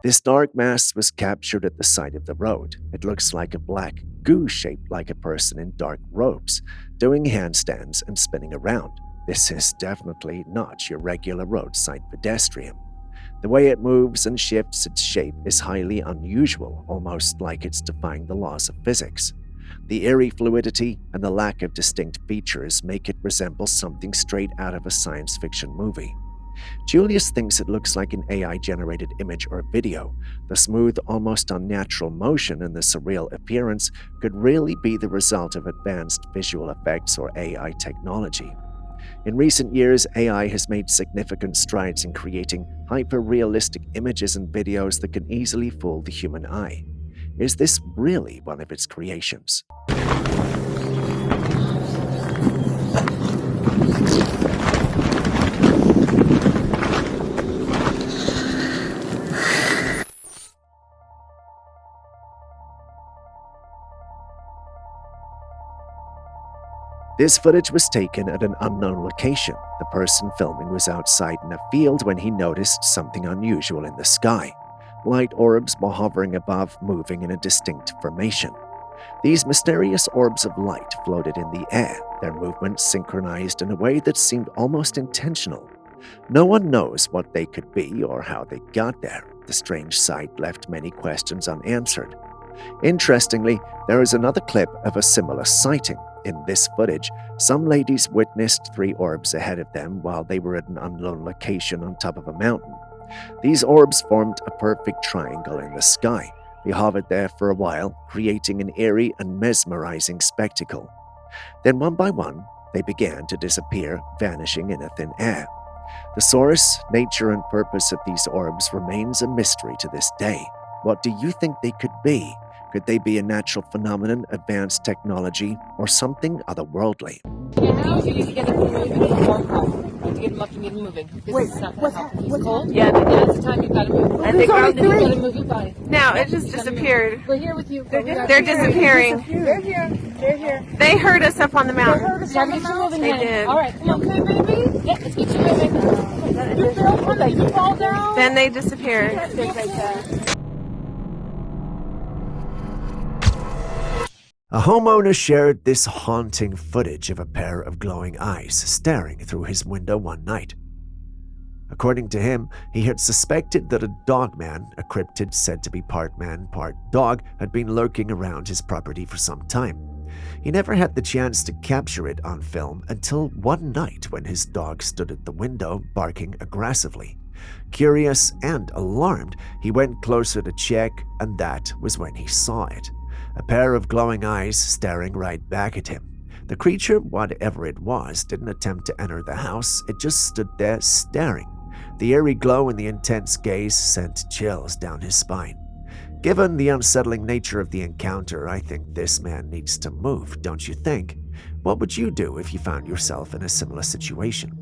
This dark mass was captured at the side of the road. It looks like a black goo shaped like a person in dark robes, doing handstands and spinning around. This is definitely not your regular roadside pedestrian. The way it moves and shifts its shape is highly unusual, almost like it's defying the laws of physics. The eerie fluidity and the lack of distinct features make it resemble something straight out of a science fiction movie. Julius thinks it looks like an AI-generated image or video. The smooth, almost unnatural motion and the surreal appearance could really be the result of advanced visual effects or AI technology. In recent years, AI has made significant strides in creating hyper-realistic images and videos that can easily fool the human eye. Is this really one of its creations? This footage was taken at an unknown location. The person filming was outside in a field when he noticed something unusual in the sky. Light orbs were hovering above, moving in a distinct formation. These mysterious orbs of light floated in the air, their movements synchronized in a way that seemed almost intentional. No one knows what they could be or how they got there. The strange sight left many questions unanswered. Interestingly, there is another clip of a similar sighting. In this footage, some ladies witnessed 3 orbs ahead of them while they were at an unknown location on top of a mountain. These orbs formed a perfect triangle in the sky. They hovered there for a while, creating an eerie and mesmerizing spectacle. Then one by one, they began to disappear, vanishing in a thin air. The source, nature, and purpose of these orbs remains a mystery to this day. What do you think they could be? Could they be a natural phenomenon, advanced technology, or something otherworldly? Now you need to get him moving. To get him up and get him moving. Wait, what's cold? Yeah, that's the time you've got to move. I think you've got to move your body. No, it just disappeared. We're here with you. They're disappearing. They're here. They're here. They heard us up on the mountain. Yeah, get you moving. They did. All right, come on, baby. Yeah, let's get you moving. You feel when you fall down? Then they disappeared. A homeowner shared this haunting footage of a pair of glowing eyes staring through his window one night. According to him, he had suspected that a dogman, a cryptid said to be part man, part dog, had been lurking around his property for some time. He never had the chance to capture it on film until one night when his dog stood at the window, barking aggressively. Curious and alarmed, he went closer to check, and that was when he saw it. A pair of glowing eyes staring right back at him. The creature, whatever it was, didn't attempt to enter the house. It just stood there staring. The eerie glow and the intense gaze sent chills down his spine. Given the unsettling nature of the encounter, I think this man needs to move, don't you think? What would you do if you found yourself in a similar situation?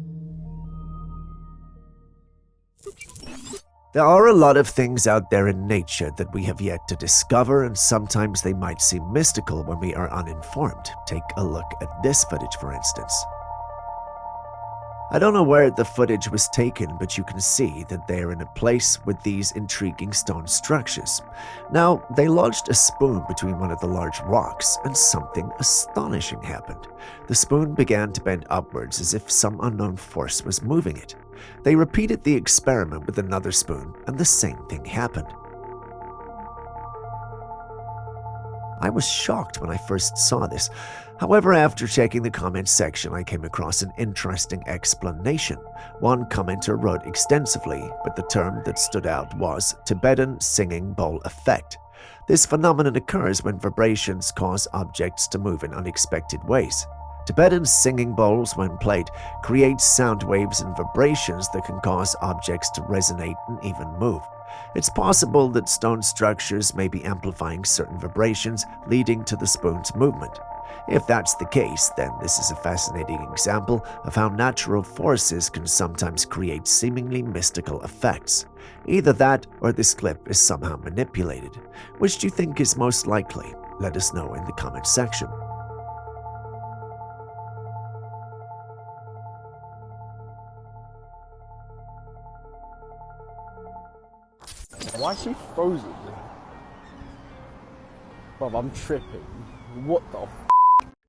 There are a lot of things out there in nature that we have yet to discover, and sometimes they might seem mystical when we are uninformed. Take a look at this footage, for instance. I don't know where the footage was taken, but you can see that they are in a place with these intriguing stone structures. Now, they lodged a spoon between one of the large rocks, and something astonishing happened. The spoon began to bend upwards as if some unknown force was moving it. They repeated the experiment with another spoon, and the same thing happened. I was shocked when I first saw this. However, after checking the comments section, I came across an interesting explanation. One commenter wrote extensively, but the term that stood out was Tibetan singing bowl effect. This phenomenon occurs when vibrations cause objects to move in unexpected ways. Tibetan singing bowls, when played, create sound waves and vibrations that can cause objects to resonate and even move. It's possible that stone structures may be amplifying certain vibrations, leading to the spoon's movement. If that's the case, then this is a fascinating example of how natural forces can sometimes create seemingly mystical effects. Either that or this clip is somehow manipulated. Which do you think is most likely? Let us know in the comment section. Why is she frozen? Bob, I'm tripping. What the f?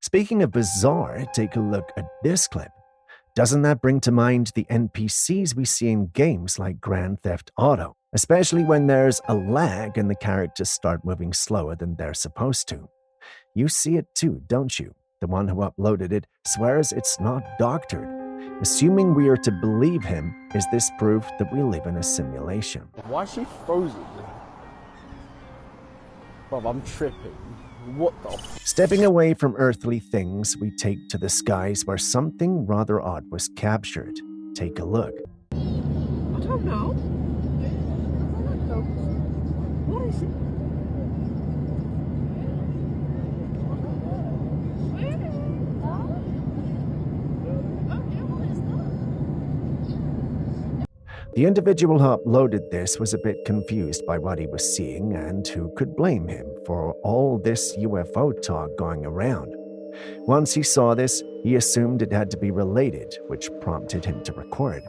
Speaking of bizarre, take a look at this clip. Doesn't that bring to mind the NPCs we see in games like Grand Theft Auto? Especially when there's a lag and the characters start moving slower than they're supposed to. You see it too, don't you? The one who uploaded it swears it's not doctored. Assuming we are to believe him, is this proof that we live in a simulation? Why is she frozen? Bruv, I'm tripping. What the Stepping away from earthly things, we take to the skies where something rather odd was captured. Take a look. I don't know. What is it? The individual who uploaded this was a bit confused by what he was seeing, and who could blame him for all this UFO talk going around. Once he saw this, he assumed it had to be related, which prompted him to record.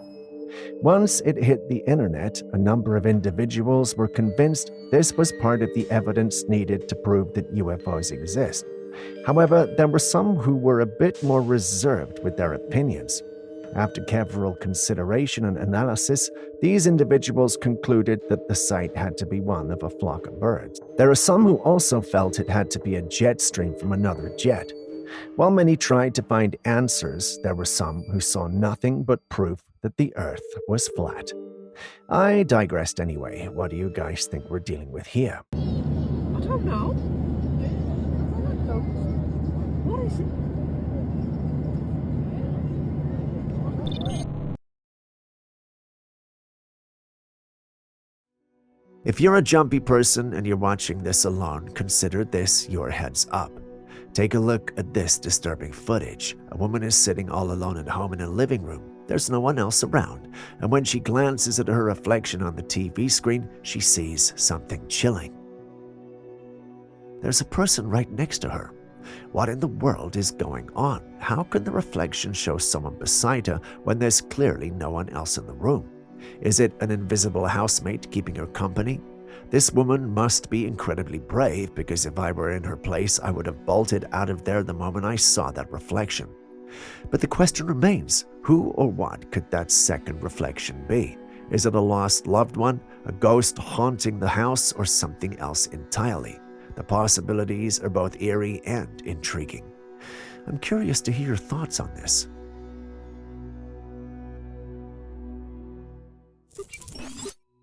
Once it hit the internet, a number of individuals were convinced this was part of the evidence needed to prove that UFOs exist. However, there were some who were a bit more reserved with their opinions. After careful consideration and analysis, these individuals concluded that the site had to be one of a flock of birds. There are some who also felt it had to be a jet stream from another jet. While many tried to find answers, there were some who saw nothing but proof that the Earth was flat. I digressed anyway. What do you guys think we're dealing with here? I don't know. What is it? If you're a jumpy person and you're watching this alone, consider this your heads up. Take a look at this disturbing footage. A woman is sitting all alone at home in a living room. There's no one else around, and when she glances at her reflection on the TV screen, she sees something chilling. There's a person right next to her. What in the world is going on? How can the reflection show someone beside her when there's clearly no one else in the room? Is it an invisible housemate keeping her company? This woman must be incredibly brave, because if I were in her place, I would have bolted out of there the moment I saw that reflection. But the question remains, who or what could that second reflection be? Is it a lost loved one, a ghost haunting the house, or something else entirely? The possibilities are both eerie and intriguing. I'm curious to hear your thoughts on this.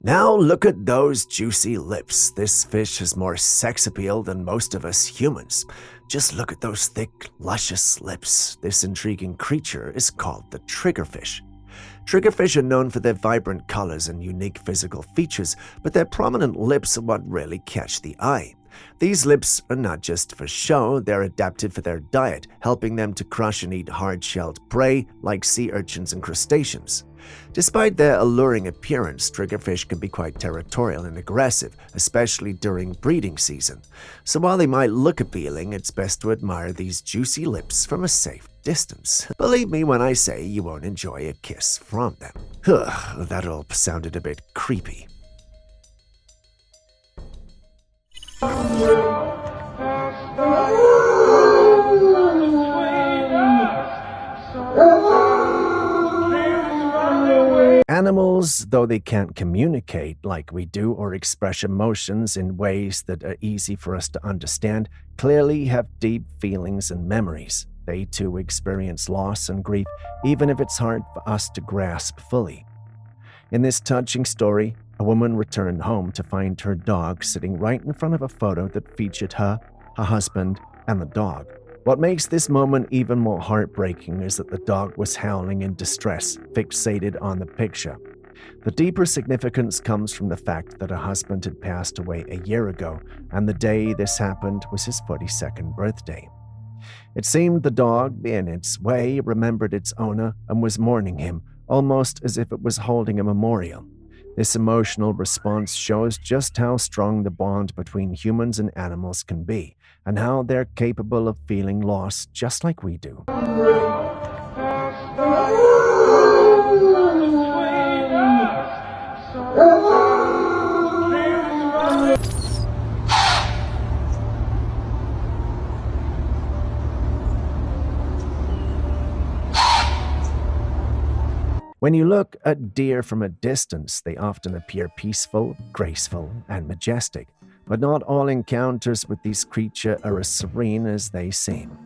Now look at those juicy lips. This fish has more sex appeal than most of us humans. Just look at those thick, luscious lips. This intriguing creature is called the triggerfish. Triggerfish are known for their vibrant colors and unique physical features, but their prominent lips are what really catch the eye. These lips are not just for show, they're adapted for their diet, helping them to crush and eat hard-shelled prey like sea urchins and crustaceans. Despite their alluring appearance, triggerfish can be quite territorial and aggressive, especially during breeding season. So while they might look appealing, it's best to admire these juicy lips from a safe distance. Believe me when I say you won't enjoy a kiss from them. That all sounded a bit creepy. Animals, though they can't communicate like we do or express emotions in ways that are easy for us to understand, clearly have deep feelings and memories. They too experience loss and grief, even if it's hard for us to grasp fully. In this touching story, a woman returned home to find her dog sitting right in front of a photo that featured her husband, and the dog. What makes this moment even more heartbreaking is that the dog was howling in distress, fixated on the picture. The deeper significance comes from the fact that her husband had passed away a year ago, and the day this happened was his 42nd birthday. It seemed the dog, in its way, remembered its owner and was mourning him, almost as if it was holding a memorial. This emotional response shows just how strong the bond between humans and animals can be, and how they're capable of feeling loss just like we do. When you look at deer from a distance, they often appear peaceful, graceful, and majestic, but not all encounters with these creatures are as serene as they seem.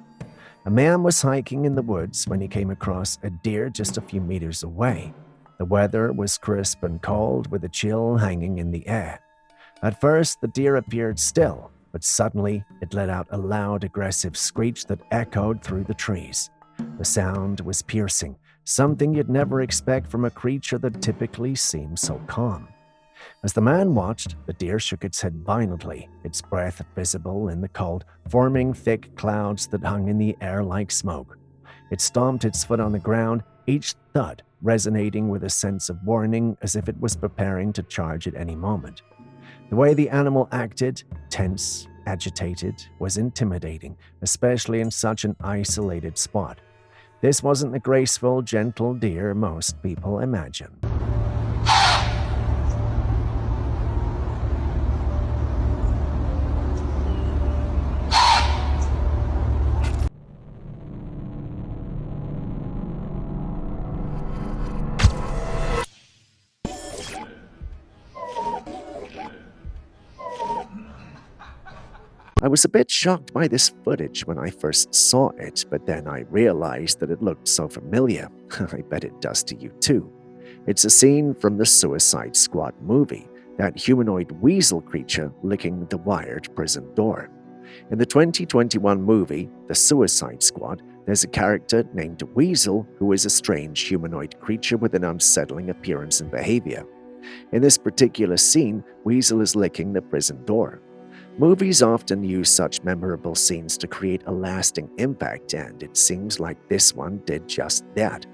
A man was hiking in the woods when he came across a deer just a few meters away. The weather was crisp and cold with a chill hanging in the air. At first, the deer appeared still, but suddenly it let out a loud, aggressive screech that echoed through the trees. The sound was piercing, something you'd never expect from a creature that typically seems so calm. As the man watched, the deer shook its head violently, its breath visible in the cold, forming thick clouds that hung in the air like smoke. It stomped its foot on the ground, each thud resonating with a sense of warning as if it was preparing to charge at any moment. The way the animal acted, tense, agitated, was intimidating, especially in such an isolated spot. This wasn't the graceful, gentle deer most people imagine. I was a bit shocked by this footage when I first saw it, but then I realized that it looked so familiar. I bet it does to you too. It's a scene from the Suicide Squad movie, that humanoid weasel creature licking the wired prison door. In the 2021 movie, The Suicide Squad, there's a character named Weasel who is a strange humanoid creature with an unsettling appearance and behavior. In this particular scene, Weasel is licking the prison door. Movies often use such memorable scenes to create a lasting impact, and it seems like this one did just that.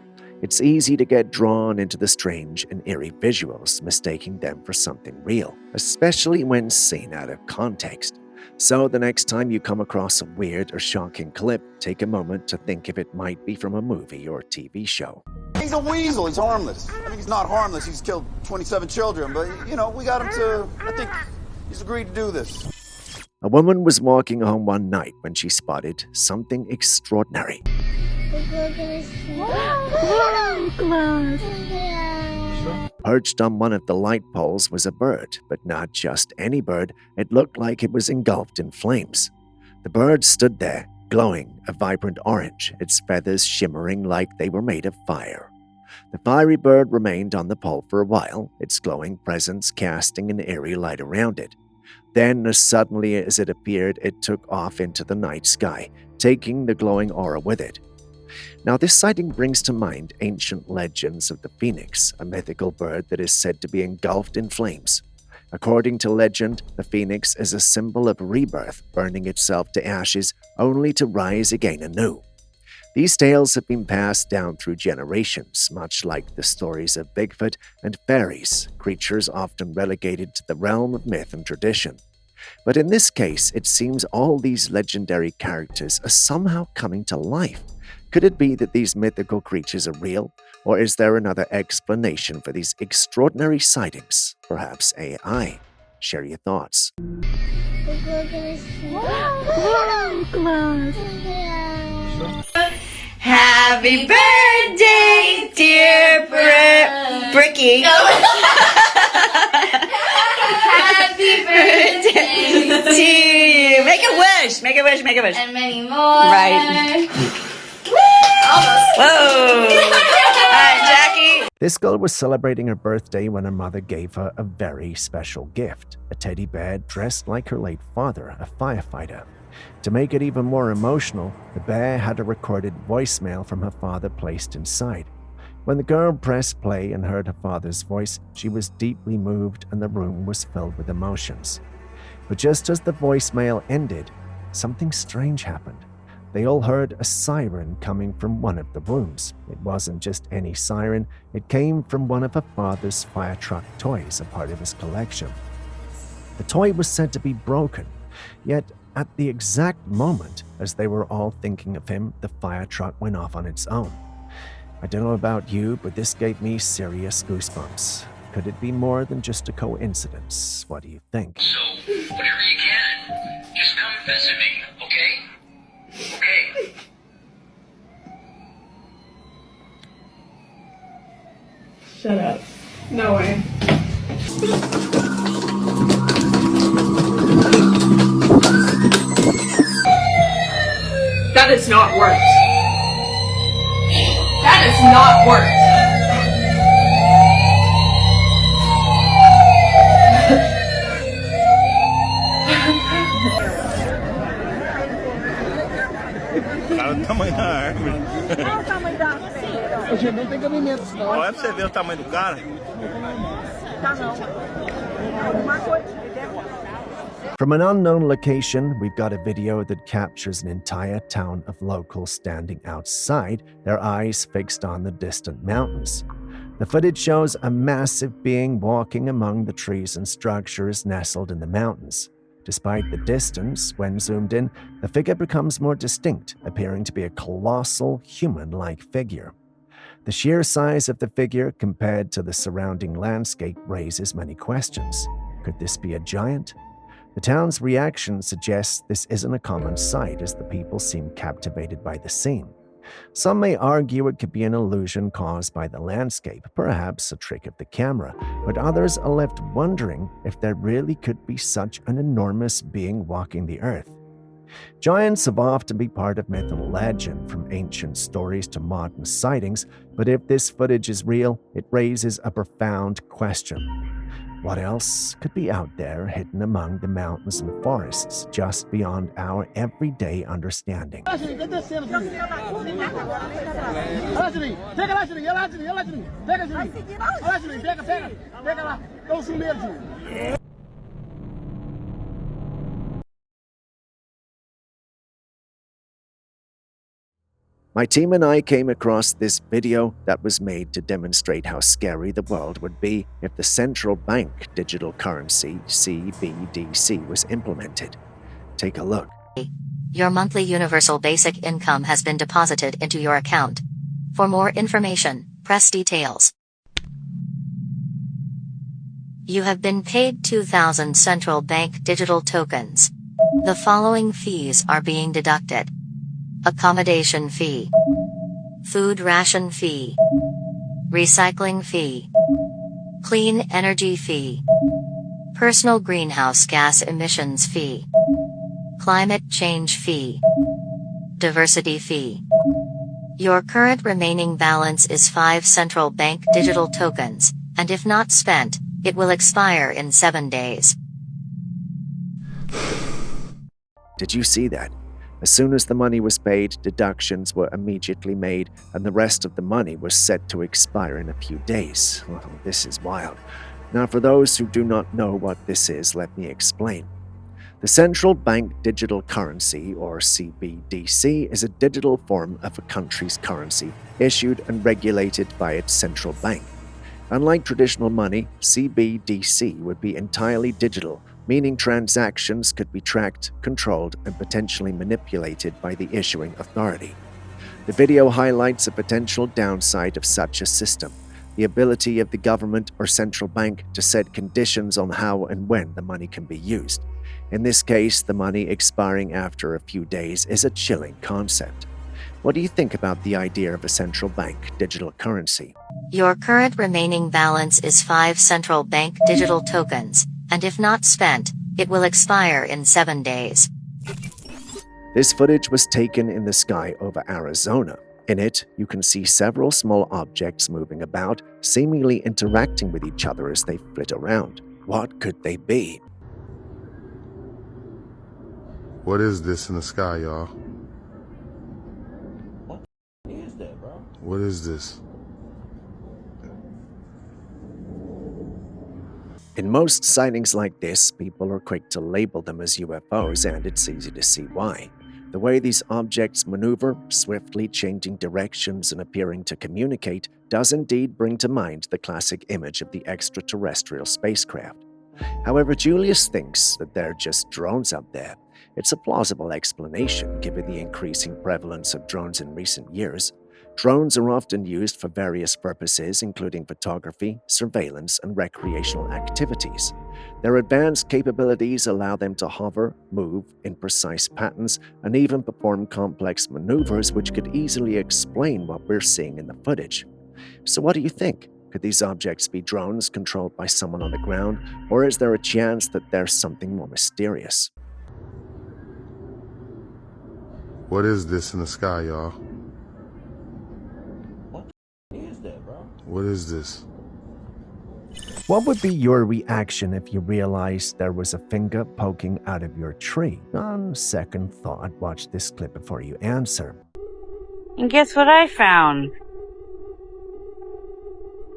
It's easy to get drawn into the strange and eerie visuals, mistaking them for something real, especially when seen out of context. So the next time you come across a weird or shocking clip, take a moment to think if it might be from a movie or TV show. He's a weasel. He's harmless. I mean, he's not harmless. He's killed 27 children, but, we got him to, I think he's agreed to do this. A woman was walking home one night when she spotted something extraordinary. Perched on one of the light poles was a bird, but not just any bird. It looked like it was engulfed in flames. The bird stood there, glowing a vibrant orange, its feathers shimmering like they were made of fire. The fiery bird remained on the pole for a while, its glowing presence casting an eerie light around it. Then, as suddenly as it appeared, it took off into the night sky, taking the glowing aura with it. Now, this sighting brings to mind ancient legends of the phoenix, a mythical bird that is said to be engulfed in flames. According to legend, the phoenix is a symbol of rebirth, burning itself to ashes only to rise again anew. These tales have been passed down through generations, much like the stories of Bigfoot and fairies, creatures often relegated to the realm of myth and tradition. But in this case, it seems all these legendary characters are somehow coming to life. Could it be that these mythical creatures are real, or is there another explanation for these extraordinary sightings? Perhaps AI? Share your thoughts. Happy birthday, dear Bricky. Happy birthday to you. Make a wish. Make a wish. Make a wish. And many more. Right. Almost. Whoa. All right, Jackie. This girl was celebrating her birthday when her mother gave her a very special gift, a teddy bear dressed like her late father, a firefighter. To make it even more emotional, the bear had a recorded voicemail from her father placed inside. When the girl pressed play and heard her father's voice, she was deeply moved and the room was filled with emotions. But just as the voicemail ended, something strange happened. They all heard a siren coming from one of the rooms. It wasn't just any siren, it came from one of her father's fire truck toys, a part of his collection. The toy was said to be broken, yet at the exact moment as they were all thinking of him, the fire truck went off on its own. I don't know about you, but this gave me serious goosebumps. Could it be more than just a coincidence? What do you think? So, whenever you can, just come visit me, okay? Okay. Shut up. No way. That has not worked. That has not worked. Cara do tamanho da árvore. Olha o tamanho da árvore. Gente, não tem cabimento, não. Olha pra você ver o tamanho do cara. Tá não. Uma coisa. From an unknown location, we've got a video that captures an entire town of locals standing outside, their eyes fixed on the distant mountains. The footage shows a massive being walking among the trees and structures nestled in the mountains. Despite the distance, when zoomed in, the figure becomes more distinct, appearing to be a colossal, human-like figure. The sheer size of the figure compared to the surrounding landscape raises many questions. Could this be a giant? The town's reaction suggests this isn't a common sight, as the people seem captivated by the scene. Some may argue it could be an illusion caused by the landscape, perhaps a trick of the camera, but others are left wondering if there really could be such an enormous being walking the earth. Giants have often been part of myth and legend, from ancient stories to modern sightings, but if this footage is real, it raises a profound question. What else could be out there hidden among the mountains and forests, just beyond our everyday understanding? My team and I came across this video that was made to demonstrate how scary the world would be if the central bank digital currency, CBDC, was implemented. Take a look. Your monthly universal basic income has been deposited into your account. For more information, press details. You have been paid 2,000 central bank digital tokens. The following fees are being deducted: accommodation fee, food ration fee, recycling fee, clean energy fee, personal greenhouse gas emissions fee, climate change fee, diversity fee. Your current remaining balance is 5 central bank digital tokens, and if not spent, it will expire in 7 days. Did you see that? As soon as the money was paid, deductions were immediately made, and the rest of the money was set to expire in a few days. Well, this is wild. Now, for those who do not know what this is, let me explain. The Central Bank Digital Currency, or CBDC, is a digital form of a country's currency, issued and regulated by its central bank. Unlike traditional money, CBDC would be entirely digital, meaning transactions could be tracked, controlled, and potentially manipulated by the issuing authority. The video highlights a potential downside of such a system: the ability of the government or central bank to set conditions on how and when the money can be used. In this case, the money expiring after a few days is a chilling concept. What do you think about the idea of a central bank digital currency? Your current remaining balance is 5 central bank digital tokens, and if not spent, it will expire in 7 days. This footage was taken in the sky over Arizona. In it, you can see several small objects moving about, seemingly interacting with each other as they flit around. What could they be? What is this in the sky, y'all? What is that, bro? What is this? In most sightings like this, people are quick to label them as UFOs, and it's easy to see why. The way these objects maneuver, swiftly changing directions and appearing to communicate, does indeed bring to mind the classic image of the extraterrestrial spacecraft. However, Julius thinks that they're just drones up there. It's a plausible explanation given the increasing prevalence of drones in recent years. Drones are often used for various purposes, including photography, surveillance, and recreational activities. Their advanced capabilities allow them to hover, move in precise patterns, and even perform complex maneuvers which could easily explain what we're seeing in the footage. So what do you think? Could these objects be drones controlled by someone on the ground, or is there a chance that there's something more mysterious? What is this in the sky, y'all? What is that, bro? What is this? What would be your reaction if you realized there was a finger poking out of your tree? On second thought, watch this clip before you answer. And guess what I found?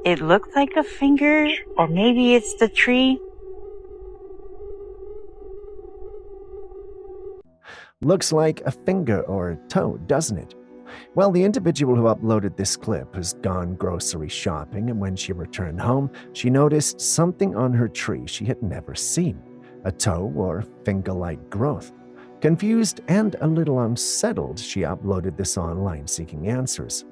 It looked like a finger, or maybe it's the tree. Looks like a finger or a toe, doesn't it? Well, the individual who uploaded this clip has gone grocery shopping, and when she returned home, she noticed something on her tree she had never seen, a toe or finger-like growth. Confused and a little unsettled, she uploaded this online seeking answers.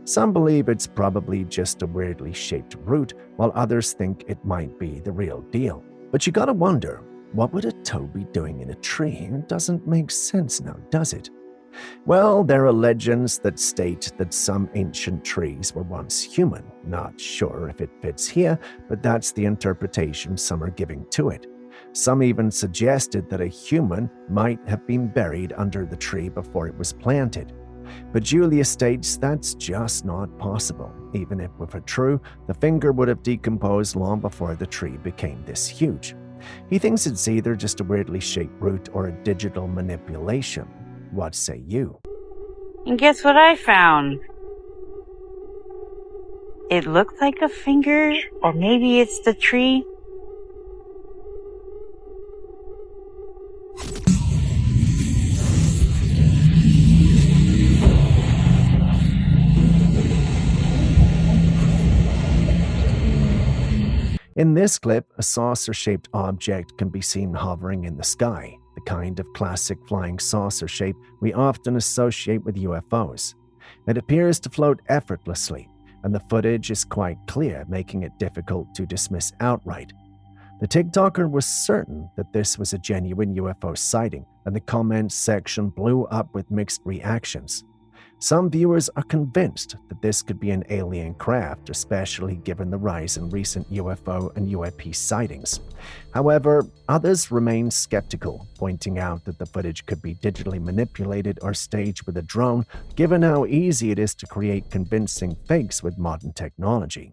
Some believe it's probably just a weirdly shaped root, while others think it might be the real deal. But you gotta wonder, what would a toe be doing in a tree? It doesn't make sense now, does it? Well, there are legends that state that some ancient trees were once human. Not sure if it fits here, but that's the interpretation some are giving to it. Some even suggested that a human might have been buried under the tree before it was planted. But Julia states that's just not possible. Even if it were true, the finger would have decomposed long before the tree became this huge. He thinks it's either just a weirdly shaped root or a digital manipulation. What say you? And guess what I found? It looked like a finger, or maybe it's the tree. In this clip, a saucer-shaped object can be seen hovering in the sky, the kind of classic flying saucer shape we often associate with UFOs. It appears to float effortlessly, and the footage is quite clear, making it difficult to dismiss outright. The TikToker was certain that this was a genuine UFO sighting, and the comments section blew up with mixed reactions. Some viewers are convinced that this could be an alien craft, especially given the rise in recent UFO and UAP sightings. However, others remain skeptical, pointing out that the footage could be digitally manipulated or staged with a drone, given how easy it is to create convincing fakes with modern technology.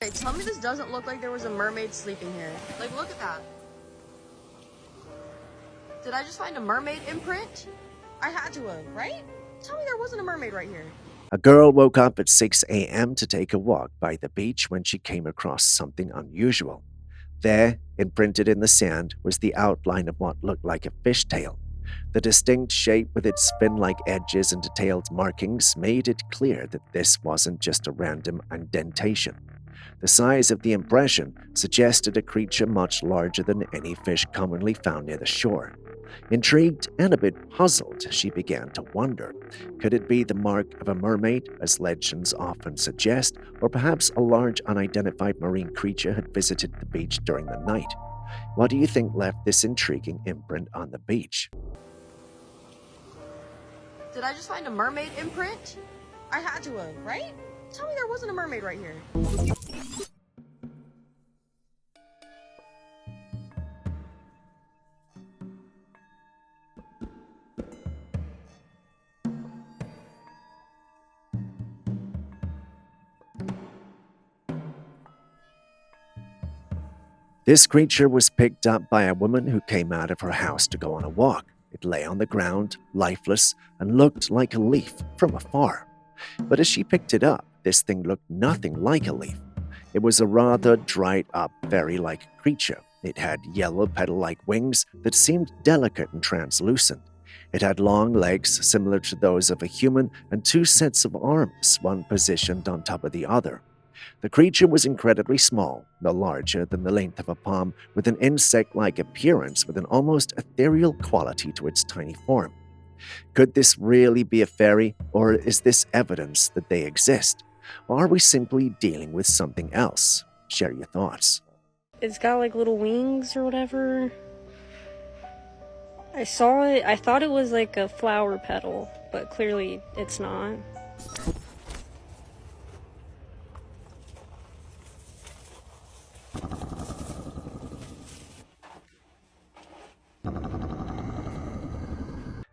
Hey, tell me this doesn't look like there was a mermaid sleeping here. Like, look at that. Did I just find a mermaid imprint? I had to have, right? Tell me there wasn't a mermaid right here. A girl woke up at 6 a.m. to take a walk by the beach when she came across something unusual. There, imprinted in the sand, was the outline of what looked like a fishtail. The distinct shape with its fin-like edges and detailed markings made it clear that this wasn't just a random indentation. The size of the impression suggested a creature much larger than any fish commonly found near the shore. Intrigued and a bit puzzled, she began to wonder, could it be the mark of a mermaid, as legends often suggest, or perhaps a large unidentified marine creature had visited the beach during the night? What do you think left this intriguing imprint on the beach? Did I just find a mermaid imprint? I had to have, right? Tell me there wasn't a mermaid right here. This creature was picked up by a woman who came out of her house to go on a walk. It lay on the ground, lifeless, and looked like a leaf from afar. But as she picked it up, this thing looked nothing like a leaf. It was a rather dried-up fairy-like creature. It had yellow petal-like wings that seemed delicate and translucent. It had long legs similar to those of a human and two sets of arms, one positioned on top of the other. The creature was incredibly small, no larger than the length of a palm, with an insect-like appearance with an almost ethereal quality to its tiny form. Could this really be a fairy, or is this evidence that they exist? Or are we simply dealing with something else? Share your thoughts. It's got like little wings or whatever. I saw it. I thought it was like a flower petal, but clearly it's not.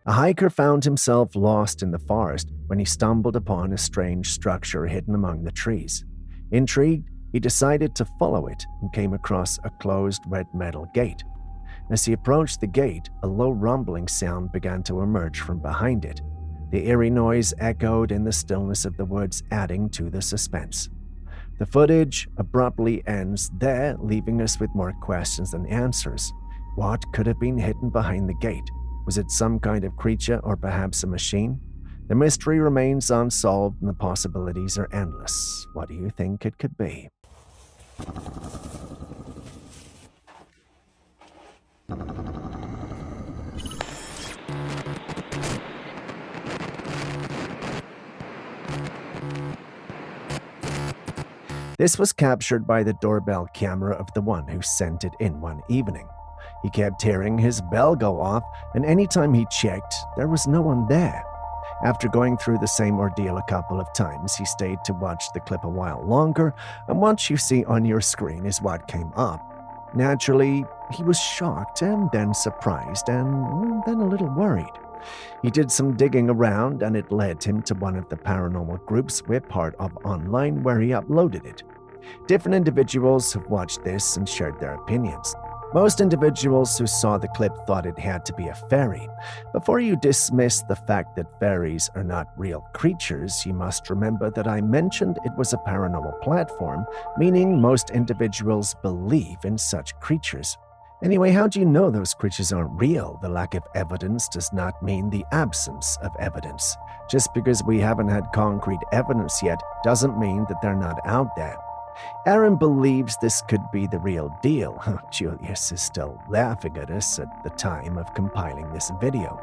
A hiker found himself lost in the forest when he stumbled upon a strange structure hidden among the trees. Intrigued, he decided to follow it and came across a closed red metal gate. As he approached the gate, a low rumbling sound began to emerge from behind it. The eerie noise echoed in the stillness of the woods, adding to the suspense. The footage abruptly ends there, leaving us with more questions than answers. What could have been hidden behind the gate? Was it some kind of creature or perhaps a machine? The mystery remains unsolved and the possibilities are endless. What do you think it could be? This was captured by the doorbell camera of the one who sent it in one evening. He kept hearing his bell go off, and anytime he checked, there was no one there. After going through the same ordeal a couple of times, he stayed to watch the clip a while longer, and what you see on your screen is what came up. Naturally, he was shocked and then surprised and then a little worried. He did some digging around, and it led him to one of the paranormal groups we're part of online, where he uploaded it. Different individuals have watched this and shared their opinions. Most individuals who saw the clip thought it had to be a fairy. Before you dismiss the fact that fairies are not real creatures, you must remember that I mentioned it was a paranormal platform, meaning most individuals believe in such creatures. Anyway, how do you know those creatures aren't real? The lack of evidence does not mean the absence of evidence. Just because we haven't had concrete evidence yet doesn't mean that they're not out there. Aaron believes this could be the real deal. Julius is still laughing at us at the time of compiling this video.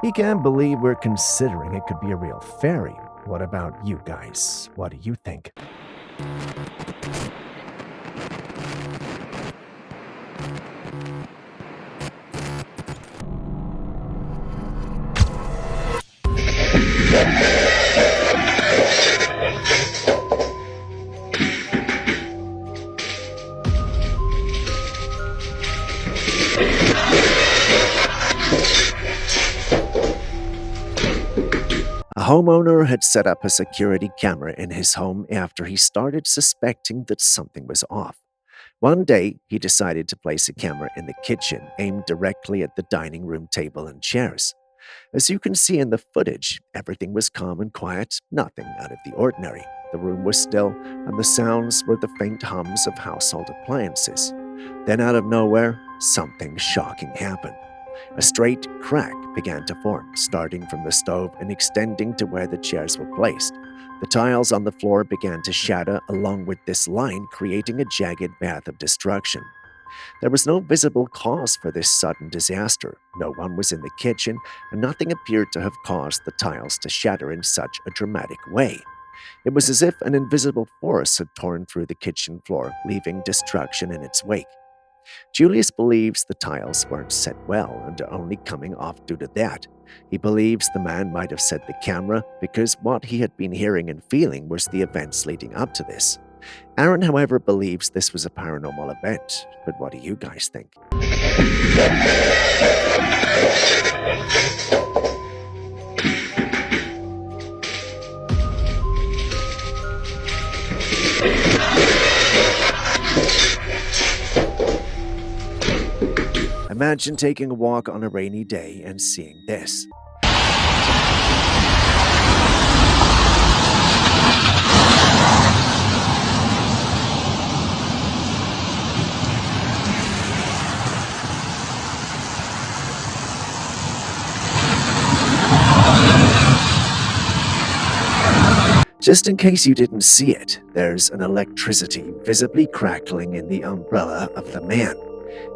He can't believe we're considering it could be a real fairy. What about you guys? What do you think? A homeowner had set up a security camera in his home after he started suspecting that something was off. One day, he decided to place a camera in the kitchen aimed directly at the dining room table and chairs. As you can see in the footage, everything was calm and quiet, nothing out of the ordinary. The room was still, and the sounds were the faint hums of household appliances. Then out of nowhere, something shocking happened. A straight crack began to form, starting from the stove and extending to where the chairs were placed. The tiles on the floor began to shatter along with this line, creating a jagged path of destruction. There was no visible cause for this sudden disaster. No one was in the kitchen, and nothing appeared to have caused the tiles to shatter in such a dramatic way. It was as if an invisible force had torn through the kitchen floor, leaving destruction in its wake. Julius believes the tiles weren't set well and are only coming off due to that. He believes the man might have set the camera because what he had been hearing and feeling was the events leading up to this. Aaron, however, believes this was a paranormal event. But what do you guys think? Imagine taking a walk on a rainy day and seeing this. Just in case you didn't see it, there's an electricity visibly crackling in the umbrella of the man.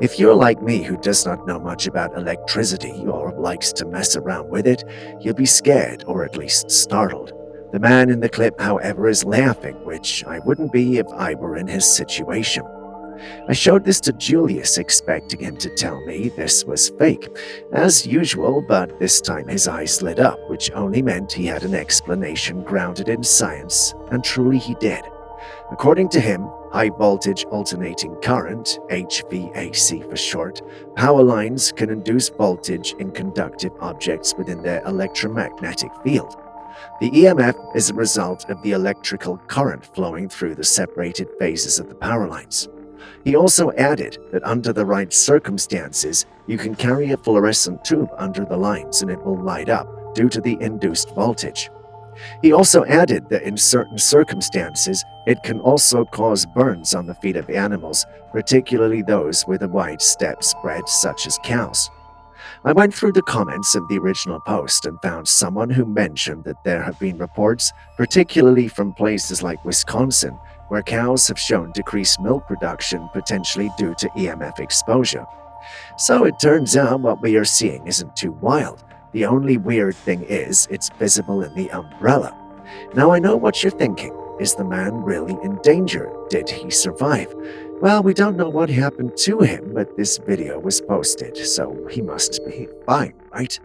If you're like me who does not know much about electricity or likes to mess around with it, you'll be scared or at least startled. The man in the clip, however, is laughing, which I wouldn't be if I were in his situation. I showed this to Julius, expecting him to tell me this was fake, as usual, but this time his eyes lit up, which only meant he had an explanation grounded in science, and truly he did. According to him, high voltage alternating current, HVAC for short, power lines can induce voltage in conductive objects within their electromagnetic field. The EMF is a result of the electrical current flowing through the separated phases of the power lines. He also added that under the right circumstances, you can carry a fluorescent tube under the lines and it will light up due to the induced voltage. He also added that in certain circumstances, it can also cause burns on the feet of animals, particularly those with a wide steppe spread, such as cows. I went through the comments of the original post and found someone who mentioned that there have been reports, particularly from places like Wisconsin, where cows have shown decreased milk production potentially due to EMF exposure. So it turns out what we are seeing isn't too wild. The only weird thing is, it's visible in the umbrella. Now I know what you're thinking. Is the man really in danger? Did he survive? Well, we don't know what happened to him, but this video was posted, so he must be fine, right?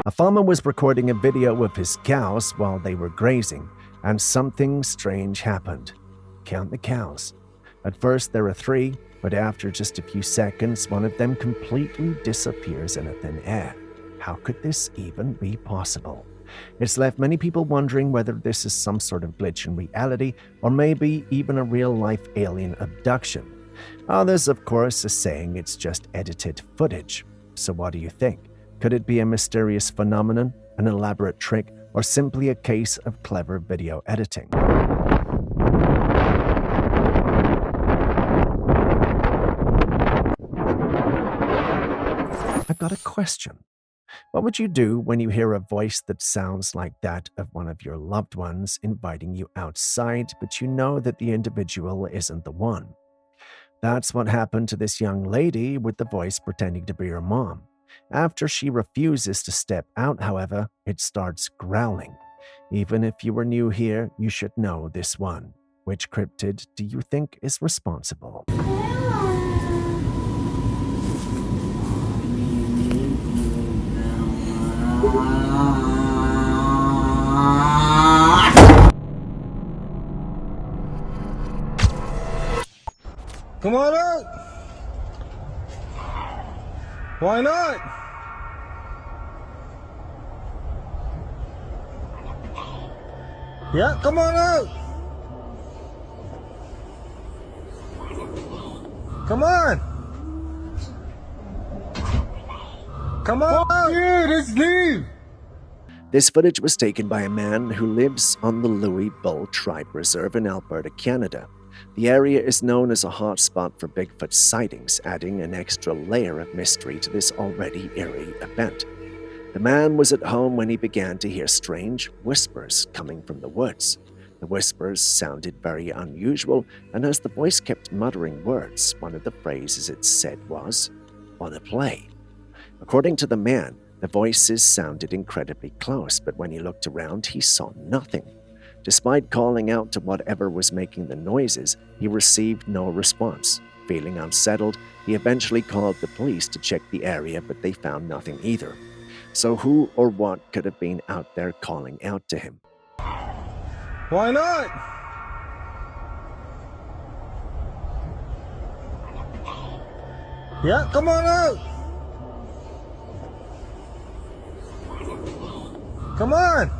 A farmer was recording a video of his cows while they were grazing, and something strange happened. Count the cows. At first there are 3, but after just a few seconds, one of them completely disappears in a thin air. How could this even be possible? It's left many people wondering whether this is some sort of glitch in reality, or maybe even a real-life alien abduction. Others, of course, are saying it's just edited footage. So what do you think? Could it be a mysterious phenomenon, an elaborate trick, or simply a case of clever video editing? I've got a question. What would you do when you hear a voice that sounds like that of one of your loved ones inviting you outside, but you know that the individual isn't the one? That's what happened to this young lady with the voice pretending to be her mom. After she refuses to step out, however, it starts growling. Even if you were new here, you should know this one. Which cryptid do you think is responsible? Come on out! Why not? Yeah, come on out! Come on! Come on out! Yeah, let's leave! This footage was taken by a man who lives on the Louis Bull Tribe Reserve in Alberta, Canada. The area is known as a hotspot for Bigfoot sightings, adding an extra layer of mystery to this already eerie event. The man was at home when he began to hear strange whispers coming from the woods. The whispers sounded very unusual, and as the voice kept muttering words, one of the phrases it said was, "Wanna play?" According to the man, the voices sounded incredibly close, but when he looked around, he saw nothing. Despite calling out to whatever was making the noises, he received no response. Feeling unsettled, he eventually called the police to check the area, but they found nothing either. So who or what could have been out there calling out to him? Why not? Yeah, come on out! Come on!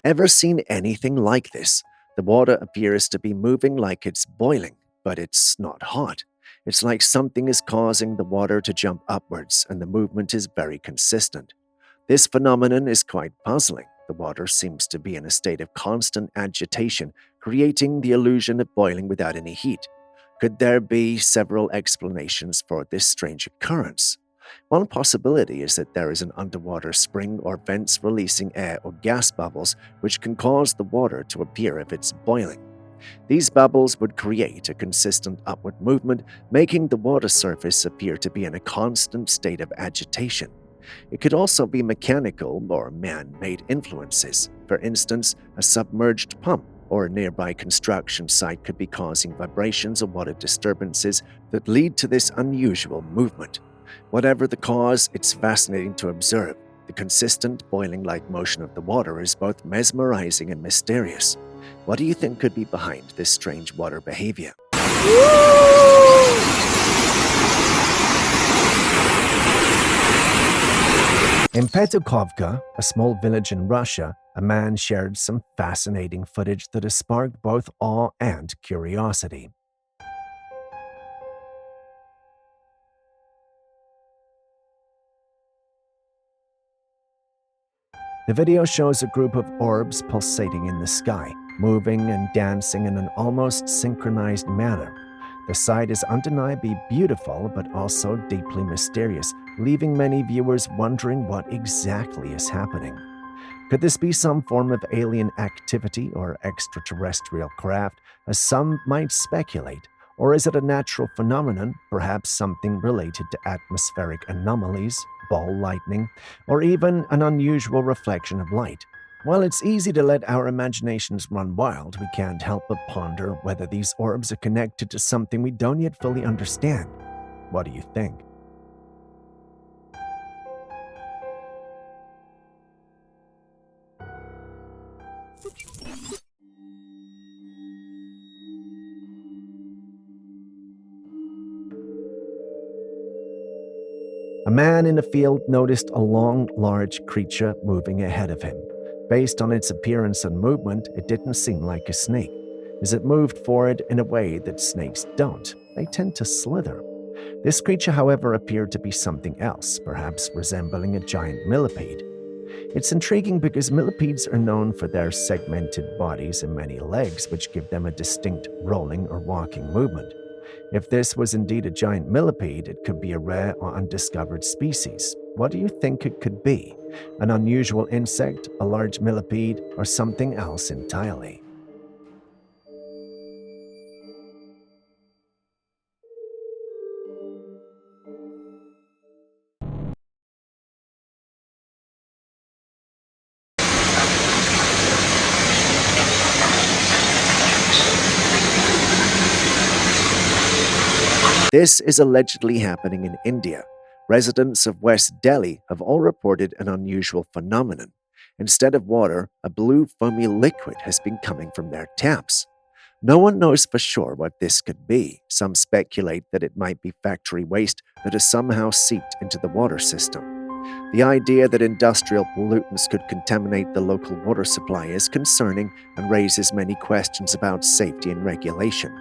Ever seen anything like this? The water appears to be moving like it's boiling, but it's not hot. It's like something is causing the water to jump upwards, and the movement is very consistent. This phenomenon is quite puzzling. The water seems to be in a state of constant agitation, creating the illusion of boiling without any heat. Could there be several explanations for this strange occurrence? One possibility is that there is an underwater spring or vents releasing air or gas bubbles which can cause the water to appear if it's boiling. These bubbles would create a consistent upward movement, making the water surface appear to be in a constant state of agitation. It could also be mechanical or man-made influences. For instance, a submerged pump or a nearby construction site could be causing vibrations or water disturbances that lead to this unusual movement. Whatever the cause, it's fascinating to observe. The consistent boiling-like motion of the water is both mesmerizing and mysterious. What do you think could be behind this strange water behavior? In Petukovka, a small village in Russia, a man shared some fascinating footage that has sparked both awe and curiosity. The video shows a group of orbs pulsating in the sky, moving and dancing in an almost synchronized manner. The sight is undeniably beautiful but also deeply mysterious, leaving many viewers wondering what exactly is happening. Could this be some form of alien activity or extraterrestrial craft, as some might speculate? Or is it a natural phenomenon, perhaps something related to atmospheric anomalies, ball lightning, or even an unusual reflection of light? While it's easy to let our imaginations run wild, we can't help but ponder whether these orbs are connected to something we don't yet fully understand. What do you think? A man in a field noticed a long, large creature moving ahead of him. Based on its appearance and movement, it didn't seem like a snake, as it moved forward in a way that snakes don't. They tend to slither. This creature, however, appeared to be something else, perhaps resembling a giant millipede. It's intriguing because millipedes are known for their segmented bodies and many legs, which give them a distinct rolling or walking movement. If this was indeed a giant millipede, it could be a rare or undiscovered species. What do you think it could be? An unusual insect, a large millipede, or something else entirely? This is allegedly happening in India. Residents of West Delhi have all reported an unusual phenomenon. Instead of water, a blue foamy liquid has been coming from their taps. No one knows for sure what this could be. Some speculate that it might be factory waste that has somehow seeped into the water system. The idea that industrial pollutants could contaminate the local water supply is concerning and raises many questions about safety and regulation.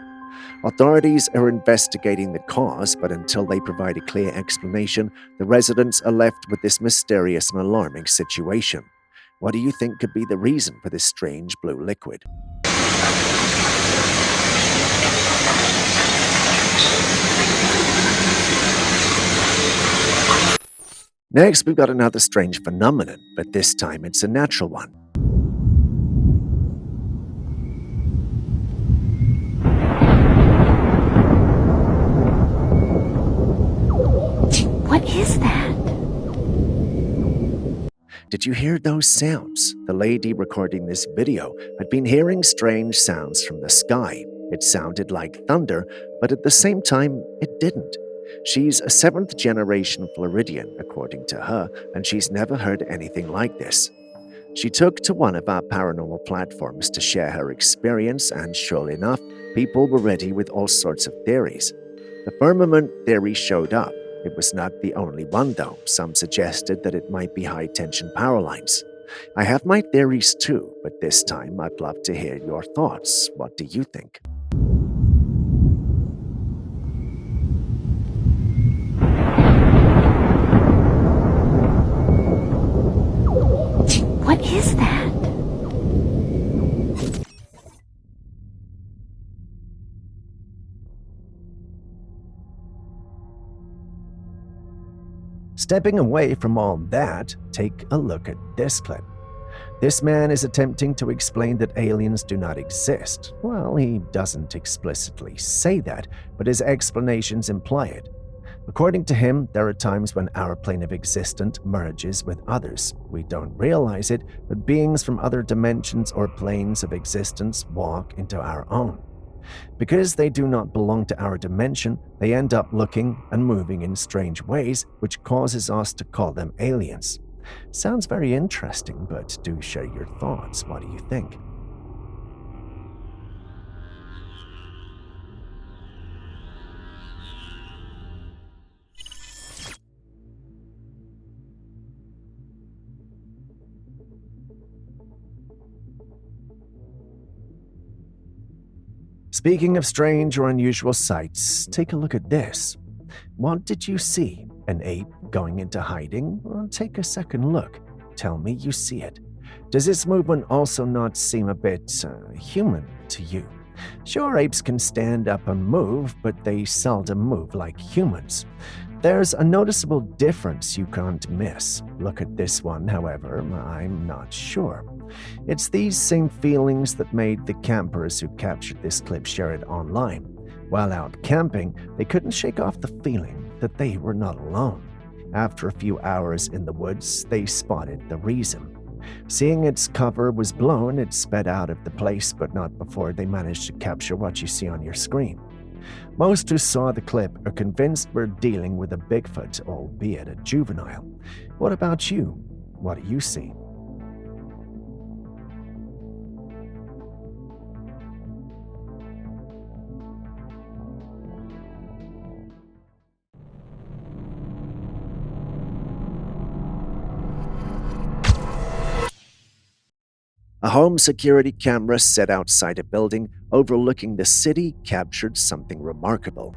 Authorities are investigating the cause, but until they provide a clear explanation, the residents are left with this mysterious and alarming situation. What do you think could be the reason for this strange blue liquid? Next, we've got another strange phenomenon, but this time it's a natural one. What is that? Did you hear those sounds? The lady recording this video had been hearing strange sounds from the sky. It sounded like thunder, but at the same time, it didn't. She's a 7th-generation Floridian, according to her, and she's never heard anything like this. She took to one of our paranormal platforms to share her experience, and sure enough, people were ready with all sorts of theories. The firmament theory showed up. It was not the only one, though. Some suggested that it might be high-tension power lines. I have my theories too, but this time I'd love to hear your thoughts. What do you think? Stepping away from all that, take a look at this clip. This man is attempting to explain that aliens do not exist. Well, he doesn't explicitly say that, but his explanations imply it. According to him, there are times when our plane of existence merges with others. We don't realize it, but beings from other dimensions or planes of existence walk into our own. Because they do not belong to our dimension, they end up looking and moving in strange ways, which causes us to call them aliens. Sounds very interesting, but do share your thoughts. What do you think? Speaking of strange or unusual sights, take a look at this. What did you see? An ape going into hiding? Well, take a second look. Tell me you see it. Does this movement also not seem a bit human to you? Sure, apes can stand up and move, but they seldom move like humans. There's a noticeable difference you can't miss. Look at this one, however, I'm not sure. It's these same feelings that made the campers who captured this clip share it online. While out camping, they couldn't shake off the feeling that they were not alone. After a few hours in the woods, they spotted the reason. Seeing its cover was blown, it sped out of the place, but not before they managed to capture what you see on your screen. Most who saw the clip are convinced we're dealing with a Bigfoot, albeit a juvenile. What about you? What do you see? A home security camera set outside a building overlooking the city captured something remarkable.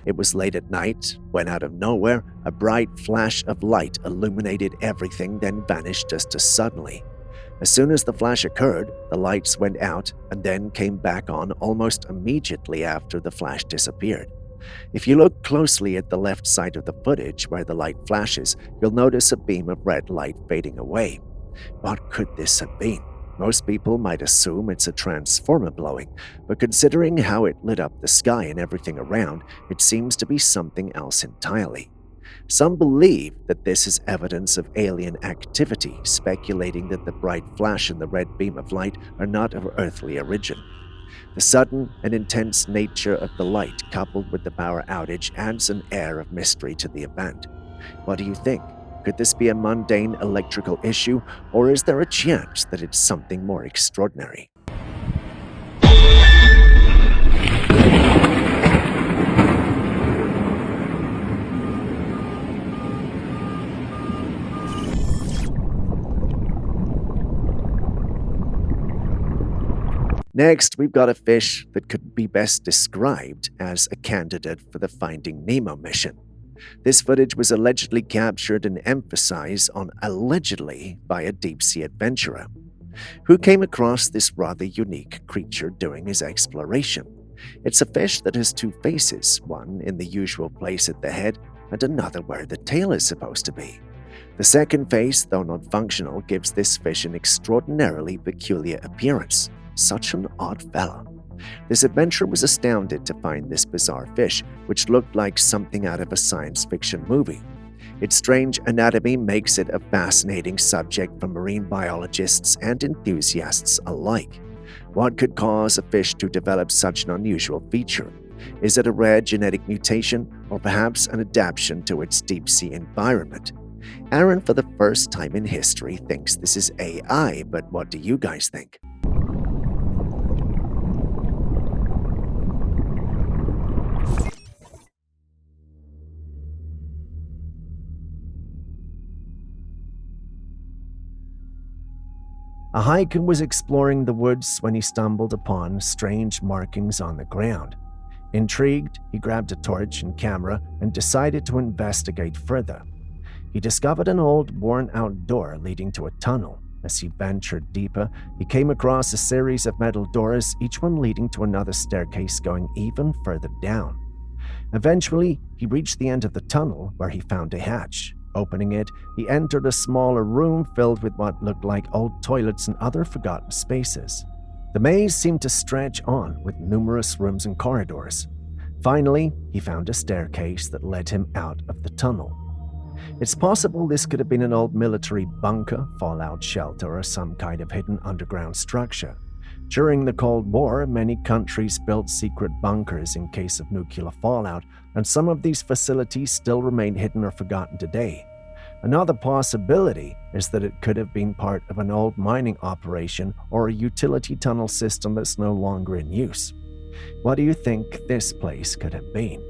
It was late at night when, out of nowhere, a bright flash of light illuminated everything, then vanished just as suddenly. As soon as the flash occurred, the lights went out and then came back on almost immediately after the flash disappeared. If you look closely at the left side of the footage where the light flashes, you'll notice a beam of red light fading away. What could this have been? Most people might assume it's a transformer blowing, but considering how it lit up the sky and everything around, it seems to be something else entirely. Some believe that this is evidence of alien activity, speculating that the bright flash and the red beam of light are not of earthly origin. The sudden and intense nature of the light, coupled with the power outage, adds an air of mystery to the event. What do you think? Could this be a mundane electrical issue, or is there a chance that it's something more extraordinary? Next, we've got a fish that could be best described as a candidate for the Finding Nemo mission. This footage was allegedly captured and emphasized on allegedly by a deep-sea adventurer, who came across this rather unique creature during his exploration. It's a fish that has two faces, one in the usual place at the head and another where the tail is supposed to be. The second face, though not functional, gives this fish an extraordinarily peculiar appearance. Such an odd fella. This adventurer was astounded to find this bizarre fish, which looked like something out of a science fiction movie. Its strange anatomy makes it a fascinating subject for marine biologists and enthusiasts alike. What could cause a fish to develop such an unusual feature? Is it a rare genetic mutation, or perhaps an adaptation to its deep-sea environment? Aaron, for the first time in history, thinks this is AI, but what do you guys think? A hiker was exploring the woods when he stumbled upon strange markings on the ground. Intrigued, he grabbed a torch and camera and decided to investigate further. He discovered an old, worn-out door leading to a tunnel. As he ventured deeper, he came across a series of metal doors, each one leading to another staircase going even further down. Eventually, he reached the end of the tunnel where he found a hatch. Opening it, he entered a smaller room filled with what looked like old toilets and other forgotten spaces. The maze seemed to stretch on with numerous rooms and corridors. Finally, he found a staircase that led him out of the tunnel. It's possible this could have been an old military bunker, fallout shelter, or some kind of hidden underground structure. During the Cold War, many countries built secret bunkers in case of nuclear fallout, and some of these facilities still remain hidden or forgotten today. Another possibility is that it could have been part of an old mining operation or a utility tunnel system that's no longer in use. What do you think this place could have been?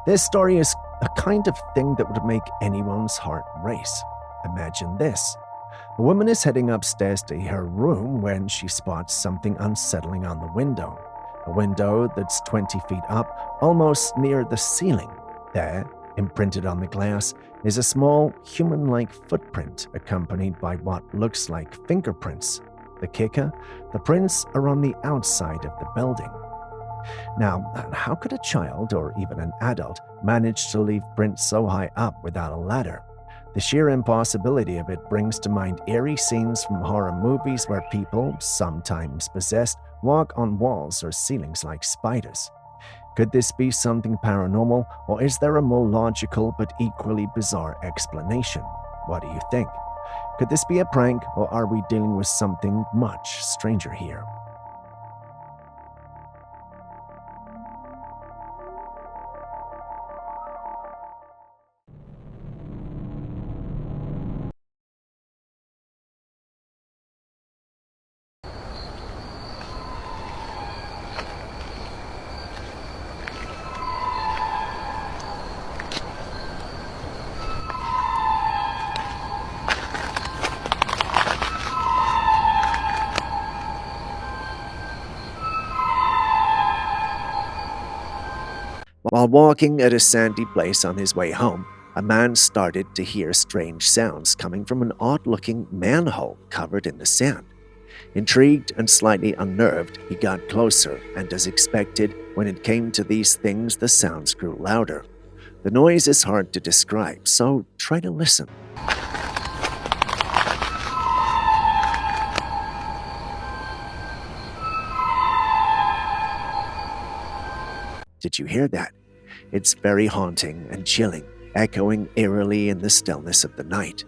This story is a kind of thing that would make anyone's heart race. Imagine this. A woman is heading upstairs to her room when she spots something unsettling on the window. A window that's 20 feet up, almost near the ceiling. There, imprinted on the glass, is a small, human-like footprint accompanied by what looks like fingerprints. The kicker? The prints are on the outside of the building. Now, how could a child, or even an adult, manage to leave prints so high up without a ladder? The sheer impossibility of it brings to mind eerie scenes from horror movies where people, sometimes possessed, walk on walls or ceilings like spiders. Could this be something paranormal, or is there a more logical but equally bizarre explanation? What do you think? Could this be a prank, or are we dealing with something much stranger here? While walking at a sandy place on his way home, a man started to hear strange sounds coming from an odd-looking manhole covered in the sand. Intrigued and slightly unnerved, he got closer, and as expected, when it came to these things, the sounds grew louder. The noise is hard to describe, so try to listen. Did you hear that? It's very haunting and chilling, echoing eerily in the stillness of the night.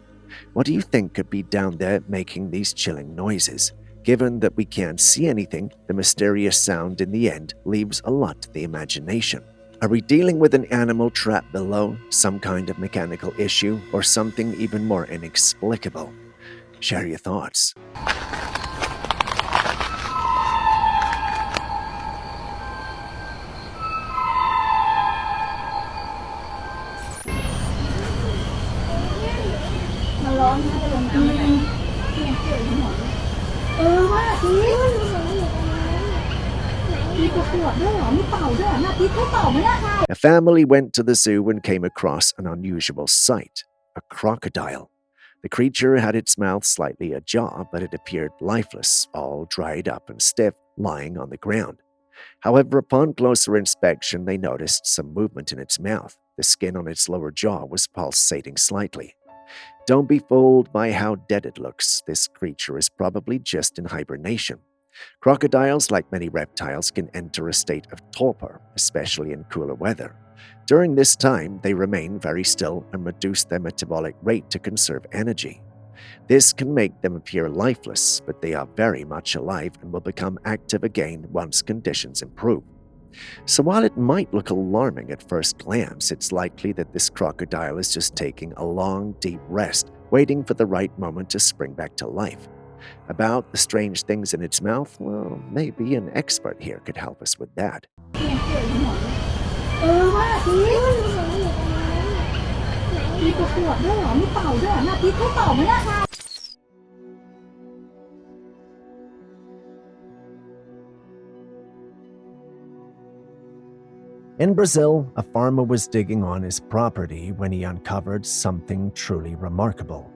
What do you think could be down there making these chilling noises? Given that we can't see anything, the mysterious sound in the end leaves a lot to the imagination. Are we dealing with an animal trapped below, some kind of mechanical issue, or something even more inexplicable? Share your thoughts. A family went to the zoo and came across an unusual sight, a crocodile. The creature had its mouth slightly ajar, but it appeared lifeless, all dried up and stiff, lying on the ground. However, upon closer inspection, they noticed some movement in its mouth. The skin on its lower jaw was pulsating slightly. Don't be fooled by how dead it looks. This creature is probably just in hibernation. Crocodiles, like many reptiles, can enter a state of torpor, especially in cooler weather. During this time, they remain very still and reduce their metabolic rate to conserve energy. This can make them appear lifeless, but they are very much alive and will become active again once conditions improve. So while it might look alarming at first glance, it's likely that this crocodile is just taking a long, deep rest, waiting for the right moment to spring back to life. About the strange things in its mouth, well, maybe an expert here could help us with that. ว่าตีตีประกวดด้วยเหรอมีเป่าด้วยเหรอน่ะตีเขาเป่าไหมล่ะคะ In Brazil, a farmer was digging on his property when he uncovered something truly remarkable,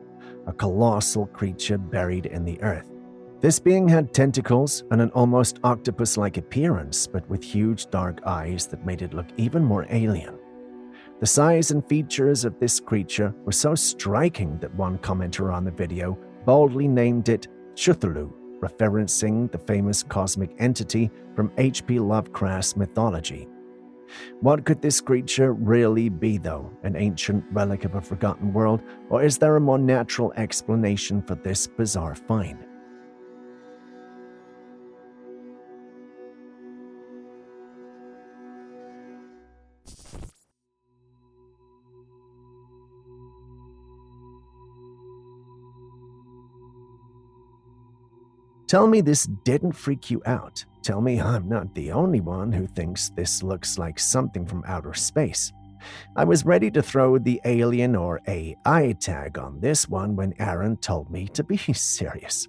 a colossal creature buried in the earth. This being had tentacles and an almost octopus-like appearance, but with huge dark eyes that made it look even more alien. The size and features of this creature were so striking that one commenter on the video boldly named it Cthulhu, referencing the famous cosmic entity from H.P. Lovecraft's mythology. What could this creature really be, though? An ancient relic of a forgotten world? Or is there a more natural explanation for this bizarre find? Tell me this didn't freak you out. Tell me I'm not the only one who thinks this looks like something from outer space. I was ready to throw the alien or AI tag on this one when Aaron told me to be serious.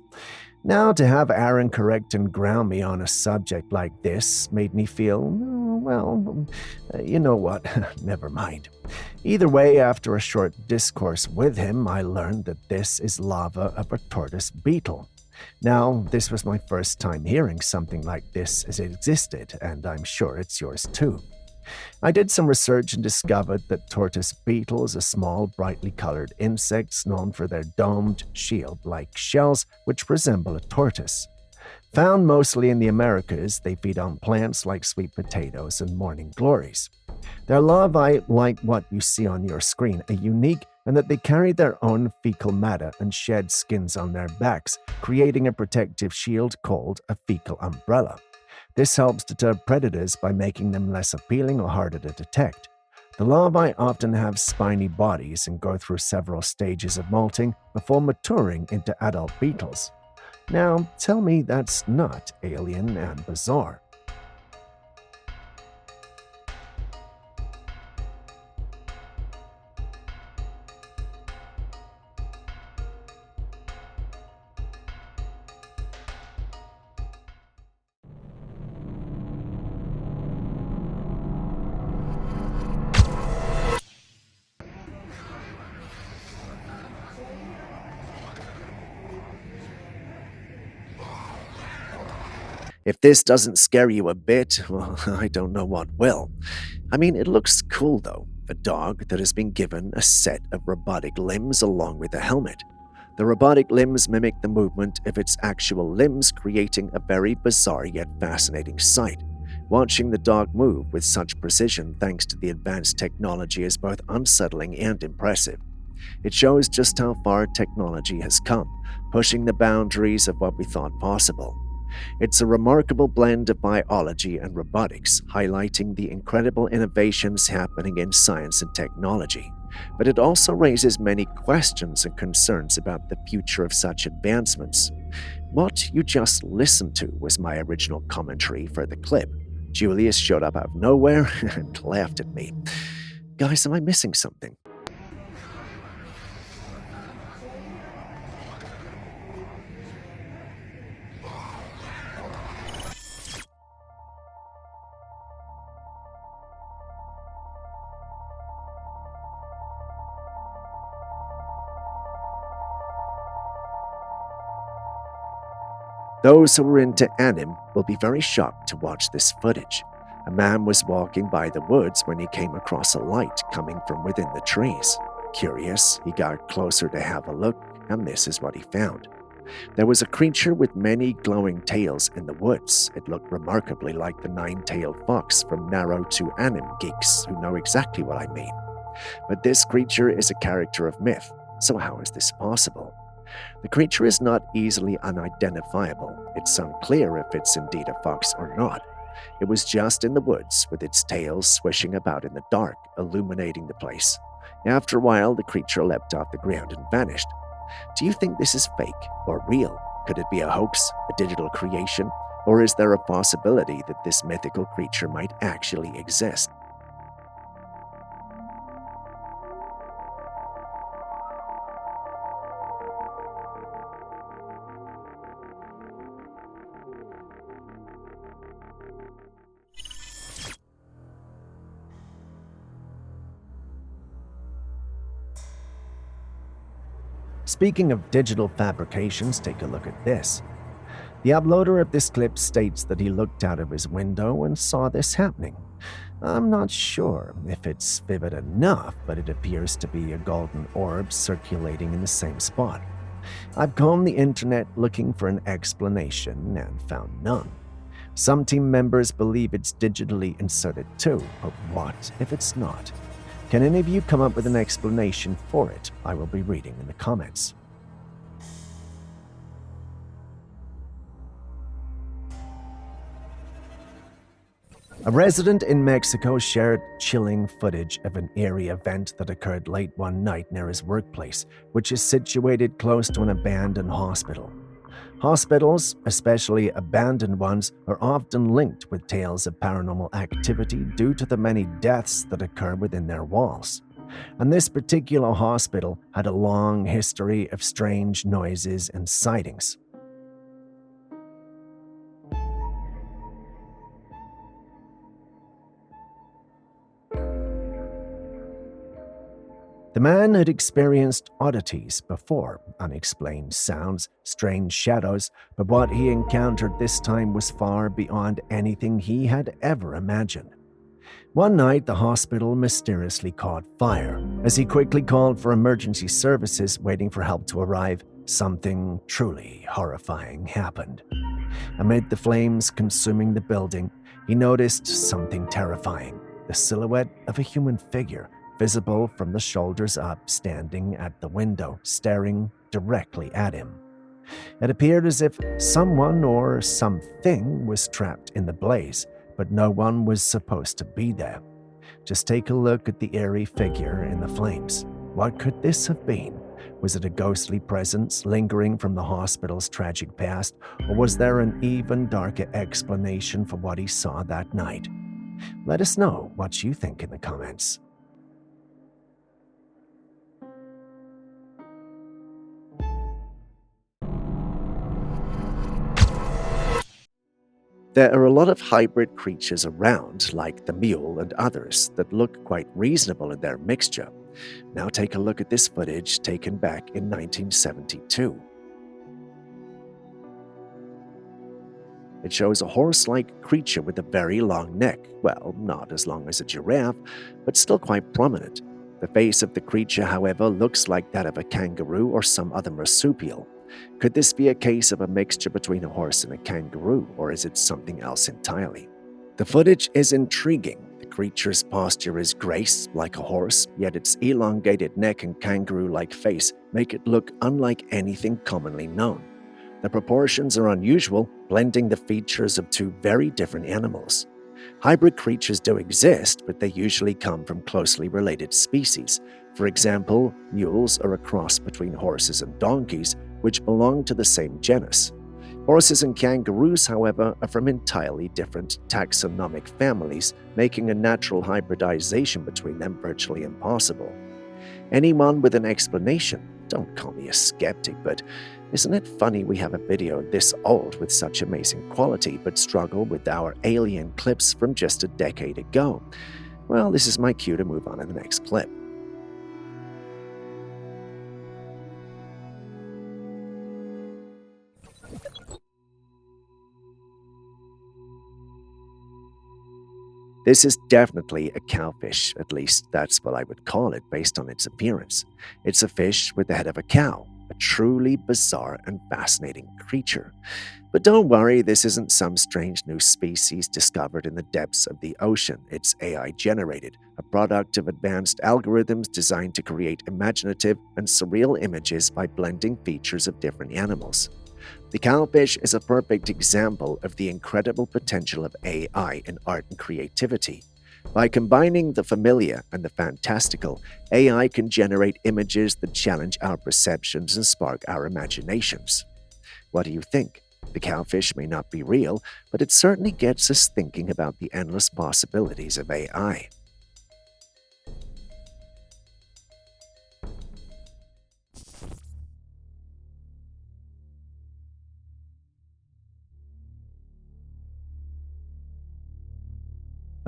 Now to have Aaron correct and ground me on a subject like this made me feel, well, you know what, never mind. Either way, after a short discourse with him, I learned that this is lava of a tortoise beetle. Now, this was my first time hearing something like this as it existed, and I'm sure it's yours too. I did some research and discovered that tortoise beetles are small, brightly colored insects known for their domed, shield-like shells which resemble a tortoise. Found mostly in the Americas, they feed on plants like sweet potatoes and morning glories. Their larvae, like what you see on your screen, are unique in that they carry their own fecal matter and shed skins on their backs, creating a protective shield called a fecal umbrella. This helps deter predators by making them less appealing or harder to detect. The larvae often have spiny bodies and go through several stages of molting before maturing into adult beetles. Now, tell me that's not alien and bizarre. If this doesn't scare you a bit, well, I don't know what will. I mean, it looks cool though. A dog that has been given a set of robotic limbs along with a helmet. The robotic limbs mimic the movement of its actual limbs, creating a very bizarre yet fascinating sight. Watching the dog move with such precision thanks to the advanced technology is both unsettling and impressive. It shows just how far technology has come, pushing the boundaries of what we thought possible. It's a remarkable blend of biology and robotics, highlighting the incredible innovations happening in science and technology. But it also raises many questions and concerns about the future of such advancements. What you just listened to was my original commentary for the clip. Julius showed up out of nowhere and laughed at me. Guys, am I missing something? Those who are into anime will be very shocked to watch this footage. A man was walking by the woods when he came across a light coming from within the trees. Curious, he got closer to have a look, and this is what he found. There was a creature with many glowing tails in the woods. It looked remarkably like the nine-tailed fox from Narrow to Anime geeks who know exactly what I mean. But this creature is a character of myth, so how is this possible? The creature is not easily unidentifiable. It's unclear if it's indeed a fox or not. It was just in the woods, with its tail swishing about in the dark, illuminating the place. After a while, the creature leapt off the ground and vanished. Do you think this is fake or real? Could it be a hoax, a digital creation? Or is there a possibility that this mythical creature might actually exist? Speaking of digital fabrications, take a look at this. The uploader of this clip states that he looked out of his window and saw this happening. I'm not sure if it's vivid enough, but it appears to be a golden orb circulating in the same spot. I've combed the internet looking for an explanation and found none. Some team members believe it's digitally inserted too, but what if it's not? Can any of you come up with an explanation for it? I will be reading in the comments. A resident in Mexico shared chilling footage of an eerie event that occurred late one night near his workplace, which is situated close to an abandoned hospital. Hospitals, especially abandoned ones, are often linked with tales of paranormal activity due to the many deaths that occur within their walls. And this particular hospital had a long history of strange noises and sightings. The man had experienced oddities before, unexplained sounds, strange shadows, but what he encountered this time was far beyond anything he had ever imagined. One night, the hospital mysteriously caught fire. As he quickly called for emergency services, waiting for help to arrive, something truly horrifying happened. Amid the flames consuming the building, he noticed something terrifying: the silhouette of a human figure, visible from the shoulders up, standing at the window, staring directly at him. It appeared as if someone or something was trapped in the blaze, but no one was supposed to be there. Just take a look at the eerie figure in the flames. What could this have been? Was it a ghostly presence lingering from the hospital's tragic past, or was there an even darker explanation for what he saw that night? Let us know what you think in the comments. There are a lot of hybrid creatures around, like the mule and others, that look quite reasonable in their mixture. Now take a look at this footage taken back in 1972. It shows a horse-like creature with a very long neck. Well, not as long as a giraffe, but still quite prominent. The face of the creature, however, looks like that of a kangaroo or some other marsupial. Could this be a case of a mixture between a horse and a kangaroo, or is it something else entirely? The footage is intriguing. The creature's posture is graced like a horse, yet its elongated neck and kangaroo-like face make it look unlike anything commonly known. The proportions are unusual, blending the features of two very different animals. Hybrid creatures do exist, but they usually come from closely related species. For example, mules are a cross between horses and donkeys, which belong to the same genus. Horses and kangaroos, however, are from entirely different taxonomic families, making a natural hybridization between them virtually impossible. Anyone with an explanation? Don't call me a skeptic, but isn't it funny we have a video this old with such amazing quality, but struggle with our alien clips from just a decade ago? Well, this is my cue to move on to the next clip. This is definitely a cowfish, at least that's what I would call it based on its appearance. It's a fish with the head of a cow, a truly bizarre and fascinating creature. But don't worry, this isn't some strange new species discovered in the depths of the ocean. It's AI generated, a product of advanced algorithms designed to create imaginative and surreal images by blending features of different animals. The cowfish is a perfect example of the incredible potential of AI in art and creativity. By combining the familiar and the fantastical, AI can generate images that challenge our perceptions and spark our imaginations. What do you think? The cowfish may not be real, but it certainly gets us thinking about the endless possibilities of AI.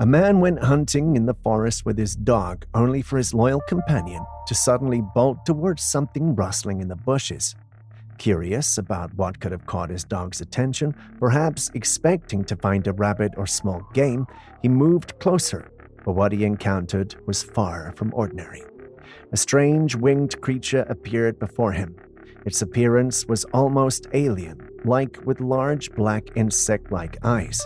A man went hunting in the forest with his dog, only for his loyal companion to suddenly bolt towards something rustling in the bushes. Curious about what could have caught his dog's attention, perhaps expecting to find a rabbit or small game, he moved closer, but what he encountered was far from ordinary. A strange winged creature appeared before him. Its appearance was almost alien, like with large black insect-like eyes.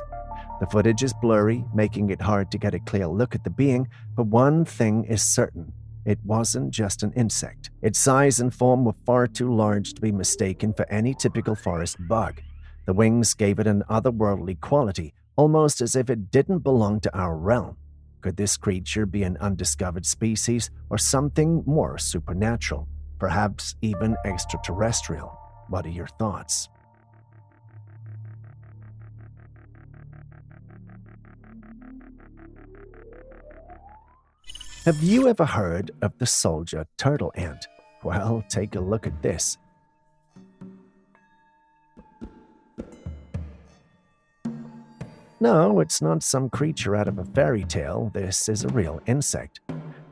The footage is blurry, making it hard to get a clear look at the being, but one thing is certain. It wasn't just an insect. Its size and form were far too large to be mistaken for any typical forest bug. The wings gave it an otherworldly quality, almost as if it didn't belong to our realm. Could this creature be an undiscovered species or something more supernatural, perhaps even extraterrestrial? What are your thoughts? Have you ever heard of the soldier turtle ant? Well, take a look at this. No, it's not some creature out of a fairy tale. This is a real insect.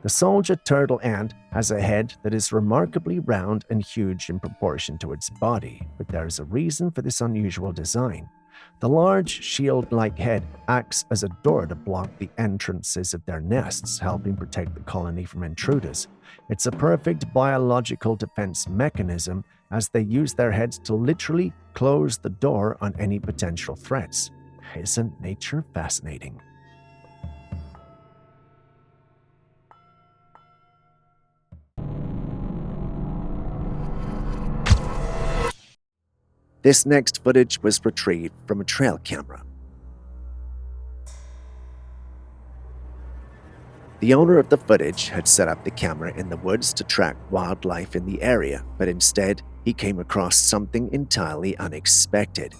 The soldier turtle ant has a head that is remarkably round and huge in proportion to its body, but there is a reason for this unusual design. The large shield-like head acts as a door to block the entrances of their nests, helping protect the colony from intruders. It's a perfect biological defense mechanism, as they use their heads to literally close the door on any potential threats. Isn't nature fascinating? This next footage was retrieved from a trail camera. The owner of the footage had set up the camera in the woods to track wildlife in the area, but instead he came across something entirely unexpected.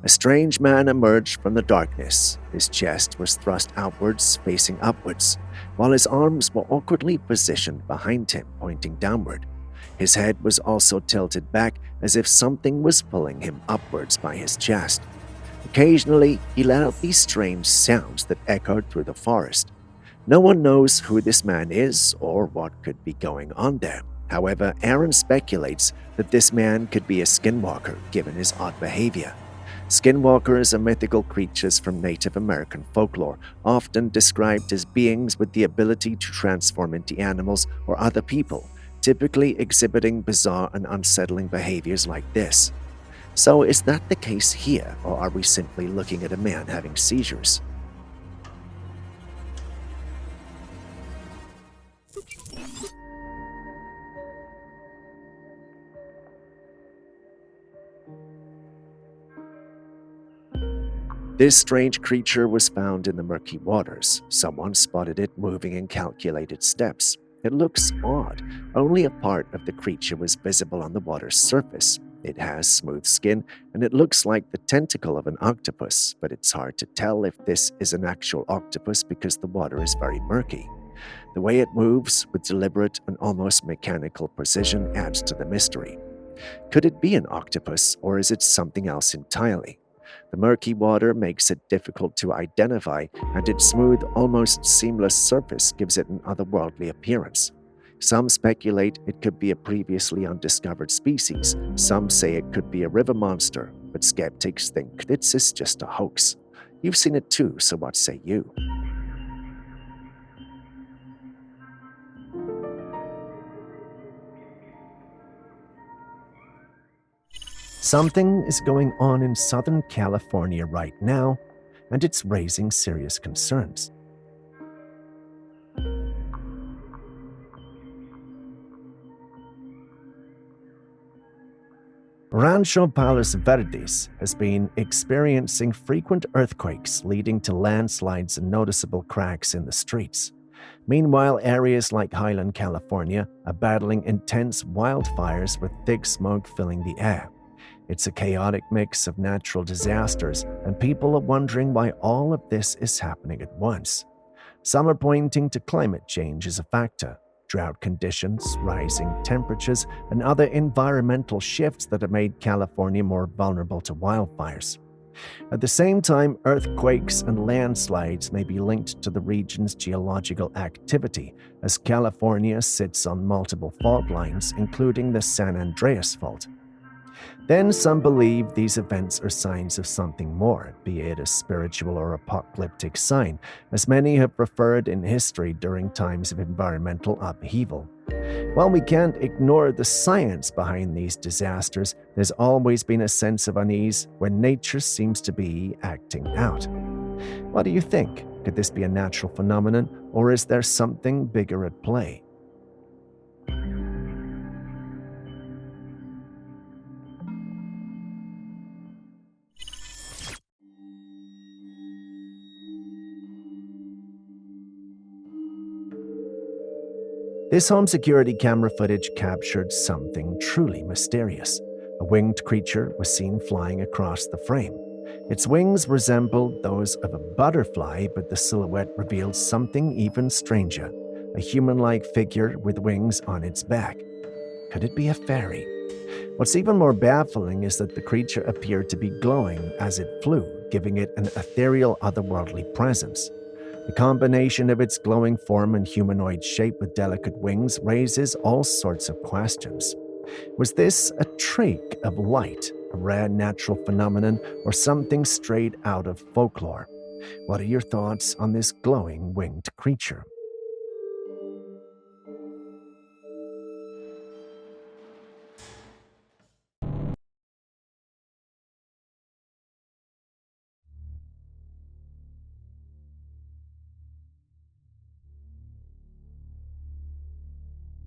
A strange man emerged from the darkness. His chest was thrust outwards, facing upwards, while his arms were awkwardly positioned behind him, pointing downward. His head was also tilted back as if something was pulling him upwards by his chest. Occasionally, he let out these strange sounds that echoed through the forest. No one knows who this man is or what could be going on there. However, Aaron speculates that this man could be a skinwalker, given his odd behavior. Skinwalkers are mythical creatures from Native American folklore, often described as beings with the ability to transform into animals or other people, typically exhibiting bizarre and unsettling behaviors like this. So is that the case here, or are we simply looking at a man having seizures? This strange creature was found in the murky waters. Someone spotted it moving in calculated steps. It looks odd. Only a part of the creature was visible on the water's surface. It has smooth skin, and it looks like the tentacle of an octopus, but it's hard to tell if this is an actual octopus because the water is very murky. The way it moves with deliberate and almost mechanical precision adds to the mystery. Could it be an octopus, or is it something else entirely? The murky water makes it difficult to identify, and its smooth, almost seamless surface gives it an otherworldly appearance. Some speculate it could be a previously undiscovered species. Some say it could be a river monster, but skeptics think this is just a hoax. You've seen it too, so what say you? Something is going on in Southern California right now, and it's raising serious concerns. Rancho Palos Verdes has been experiencing frequent earthquakes, leading to landslides and noticeable cracks in the streets. Meanwhile, areas like Highland, California are battling intense wildfires with thick smoke filling the air. It's a chaotic mix of natural disasters, and people are wondering why all of this is happening at once. Some are pointing to climate change as a factor, drought conditions, rising temperatures, and other environmental shifts that have made California more vulnerable to wildfires. At the same time, earthquakes and landslides may be linked to the region's geological activity, as California sits on multiple fault lines, including the San Andreas Fault. Then some believe these events are signs of something more, be it a spiritual or apocalyptic sign, as many have referred in history during times of environmental upheaval. While we can't ignore the science behind these disasters, there's always been a sense of unease when nature seems to be acting out. What do you think? Could this be a natural phenomenon, or is there something bigger at play? This home security camera footage captured something truly mysterious. A winged creature was seen flying across the frame. Its wings resembled those of a butterfly, but the silhouette revealed something even stranger, a human-like figure with wings on its back. Could it be a fairy? What's even more baffling is that the creature appeared to be glowing as it flew, giving it an ethereal, otherworldly presence. The combination of its glowing form and humanoid shape with delicate wings raises all sorts of questions. Was this a trick of light, a rare natural phenomenon, or something straight out of folklore? What are your thoughts on this glowing winged creature?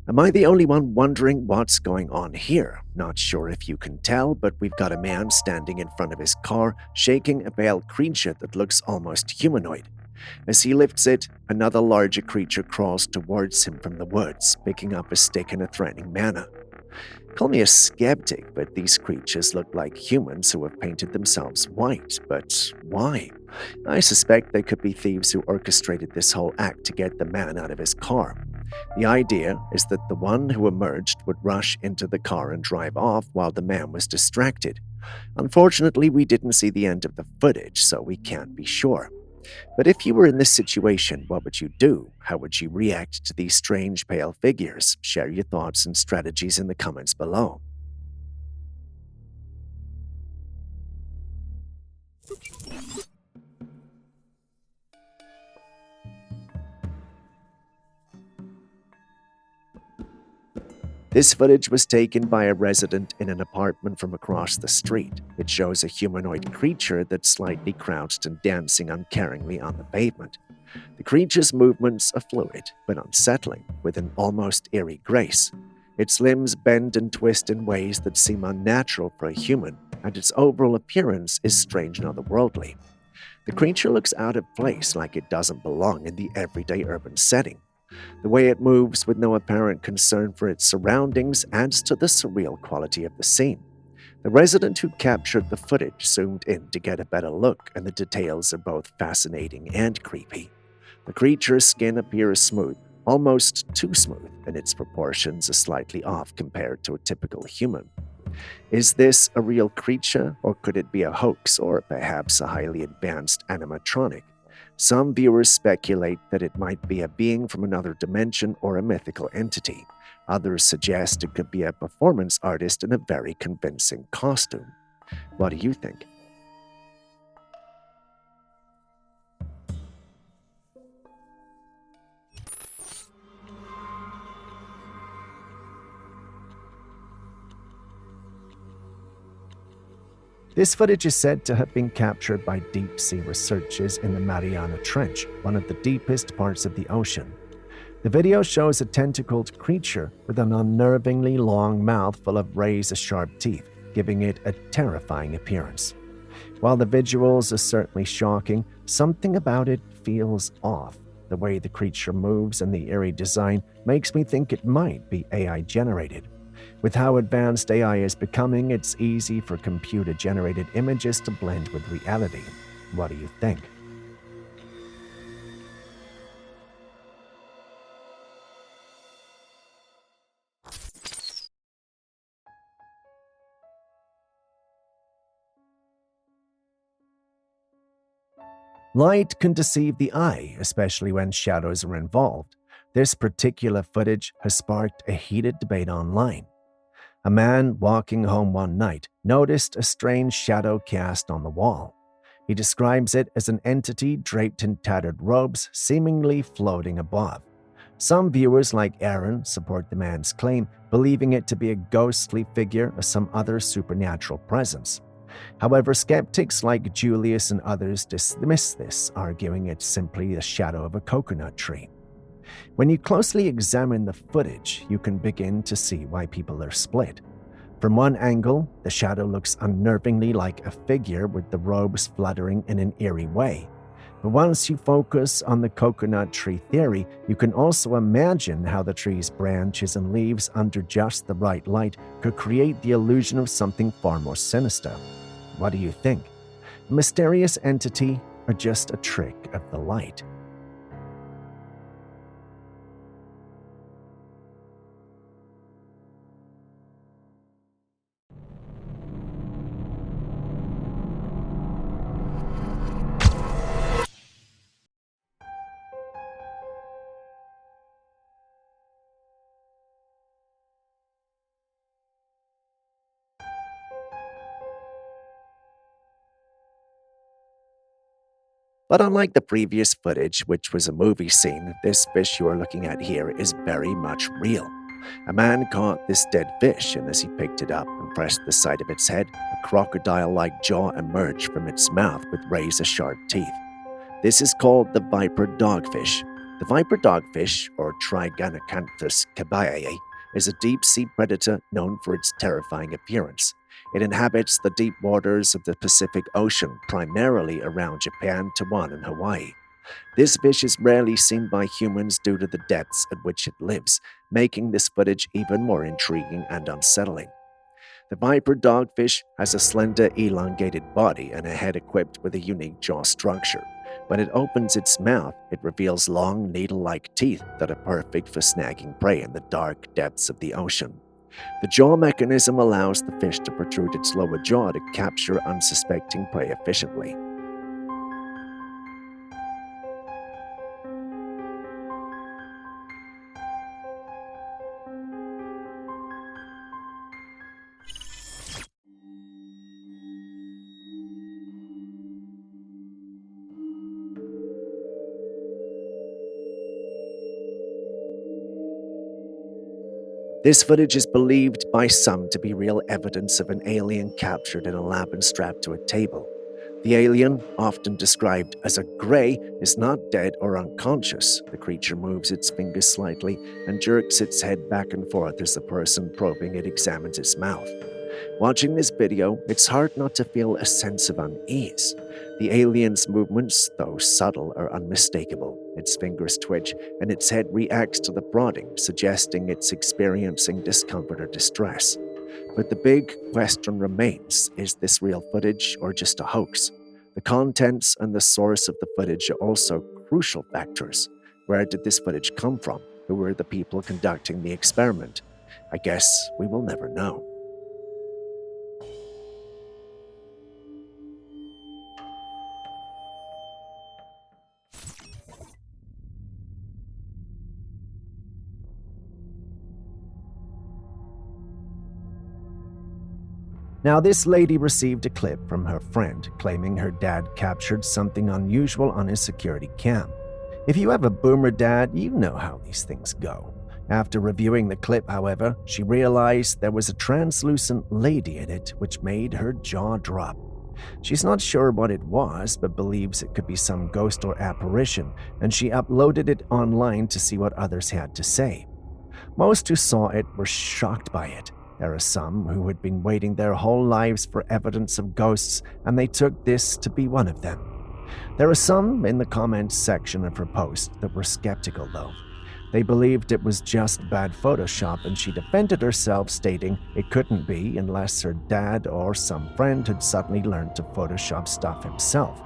Am I the only one wondering what's going on here? Not sure if you can tell, but we've got a man standing in front of his car, shaking a pale creature that looks almost humanoid. As he lifts it, another larger creature crawls towards him from the woods, picking up a stick in a threatening manner. Call me a skeptic, but these creatures look like humans who have painted themselves white. But why? I suspect they could be thieves who orchestrated this whole act to get the man out of his car. The idea is that the one who emerged would rush into the car and drive off while the man was distracted. Unfortunately, we didn't see the end of the footage, so we can't be sure. But if you were in this situation, what would you do? How would you react to these strange pale figures? Share your thoughts and strategies in the comments below. This footage was taken by a resident in an apartment from across the street. It shows a humanoid creature that's slightly crouched and dancing uncaringly on the pavement. The creature's movements are fluid, but unsettling, with an almost eerie grace. Its limbs bend and twist in ways that seem unnatural for a human, and its overall appearance is strange and otherworldly. The creature looks out of place, like it doesn't belong in the everyday urban setting. The way it moves with no apparent concern for its surroundings adds to the surreal quality of the scene. The resident who captured the footage zoomed in to get a better look, and the details are both fascinating and creepy. The creature's skin appears smooth, almost too smooth, and its proportions are slightly off compared to a typical human. Is this a real creature, or could it be a hoax, or perhaps a highly advanced animatronic? Some viewers speculate that it might be a being from another dimension or a mythical entity. Others suggest it could be a performance artist in a very convincing costume. What do you think? This footage is said to have been captured by deep-sea researchers in the Mariana Trench, one of the deepest parts of the ocean. The video shows a tentacled creature with an unnervingly long mouth full of razor-sharp teeth, giving it a terrifying appearance. While the visuals are certainly shocking, something about it feels off. The way the creature moves and the eerie design makes me think it might be AI-generated. With how advanced AI is becoming, it's easy for computer-generated images to blend with reality. What do you think? Light can deceive the eye, especially when shadows are involved. This particular footage has sparked a heated debate online. A man walking home one night noticed a strange shadow cast on the wall. He describes it as an entity draped in tattered robes, seemingly floating above. Some viewers, like Aaron, support the man's claim, believing it to be a ghostly figure or some other supernatural presence. However, skeptics like Julius and others dismiss this, arguing it's simply the shadow of a coconut tree. When you closely examine the footage, you can begin to see why people are split. From one angle, the shadow looks unnervingly like a figure with the robes fluttering in an eerie way. But once you focus on the coconut tree theory, you can also imagine how the tree's branches and leaves under just the right light could create the illusion of something far more sinister. What do you think? A mysterious entity or just a trick of the light? But unlike the previous footage, which was a movie scene, this fish you are looking at here is very much real. A man caught this dead fish, and as he picked it up and pressed the side of its head, a crocodile-like jaw emerged from its mouth with razor-sharp teeth. This is called the viper dogfish. The viper dogfish, or Trailcam cabiae, is a deep-sea predator known for its terrifying appearance. It inhabits the deep waters of the Pacific Ocean, primarily around Japan, Taiwan, and Hawaii. This fish is rarely seen by humans due to the depths at which it lives, making this footage even more intriguing and unsettling. The viper dogfish has a slender, elongated body and a head equipped with a unique jaw structure. When it opens its mouth, it reveals long, needle-like teeth that are perfect for snagging prey in the dark depths of the ocean. The jaw mechanism allows the fish to protrude its lower jaw to capture unsuspecting prey efficiently. This footage is believed by some to be real evidence of an alien captured in a lab and strapped to a table. The alien, often described as a grey, is not dead or unconscious. The creature moves its fingers slightly and jerks its head back and forth as the person probing it examines its mouth. Watching this video, it's hard not to feel a sense of unease. The alien's movements, though subtle, are unmistakable. Its fingers twitch, and its head reacts to the prodding, suggesting it's experiencing discomfort or distress. But the big question remains, is this real footage or just a hoax? The contents and the source of the footage are also crucial factors. Where did this footage come from? Who were the people conducting the experiment? I guess we will never know. Now, this lady received a clip from her friend claiming her dad captured something unusual on his security cam. If you have a boomer dad, you know how these things go. After reviewing the clip, however, she realized there was a translucent lady in it, which made her jaw drop. She's not sure what it was, but believes it could be some ghost or apparition, and she uploaded it online to see what others had to say. Most who saw it were shocked by it. There are some who had been waiting their whole lives for evidence of ghosts, and they took this to be one of them. There are some in the comments section of her post that were skeptical, though. They believed it was just bad Photoshop, and she defended herself, stating it couldn't be unless her dad or some friend had suddenly learned to Photoshop stuff himself.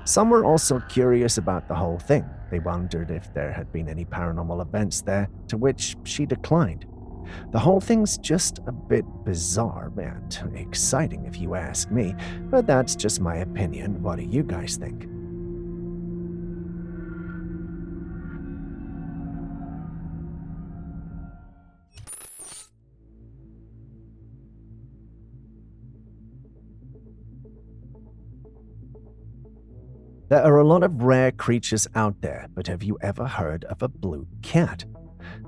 Some were also curious about the whole thing. They wondered if there had been any paranormal events there, to which she declined. The whole thing's just a bit bizarre and exciting if you ask me, but that's just my opinion. What do you guys think? There are a lot of rare creatures out there, but have you ever heard of a blue cat?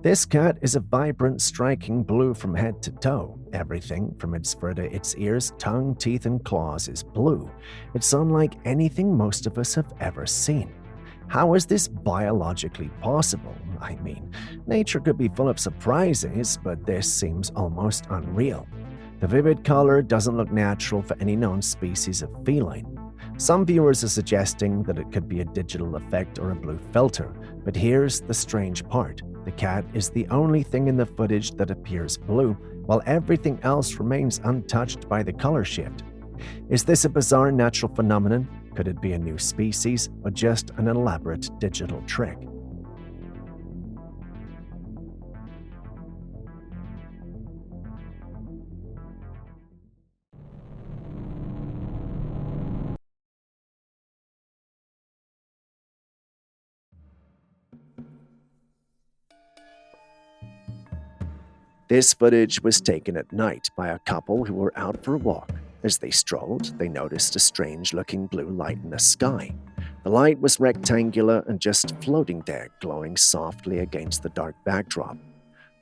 This cat is a vibrant, striking blue from head to toe. Everything from its fur to its ears, tongue, teeth, and claws is blue. It's unlike anything most of us have ever seen. How is this biologically possible? I mean, nature could be full of surprises, but this seems almost unreal. The vivid color doesn't look natural for any known species of feline. Some viewers are suggesting that it could be a digital effect or a blue filter, but here's the strange part. The cat is the only thing in the footage that appears blue, while everything else remains untouched by the color shift. Is this a bizarre natural phenomenon? Could it be a new species or just an elaborate digital trick? This footage was taken at night by a couple who were out for a walk. As they strolled, they noticed a strange-looking blue light in the sky. The light was rectangular and just floating there, glowing softly against the dark backdrop.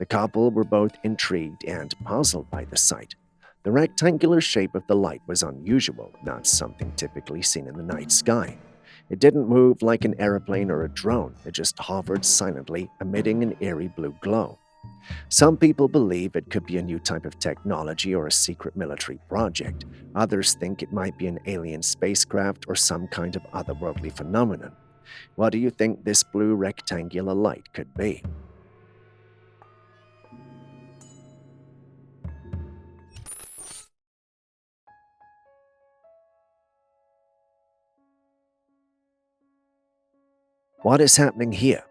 The couple were both intrigued and puzzled by the sight. The rectangular shape of the light was unusual, not something typically seen in the night sky. It didn't move like an airplane or a drone, it just hovered silently, emitting an eerie blue glow. Some people believe it could be a new type of technology or a secret military project. Others think it might be an alien spacecraft or some kind of otherworldly phenomenon. What do you think this blue rectangular light could be? What is happening here?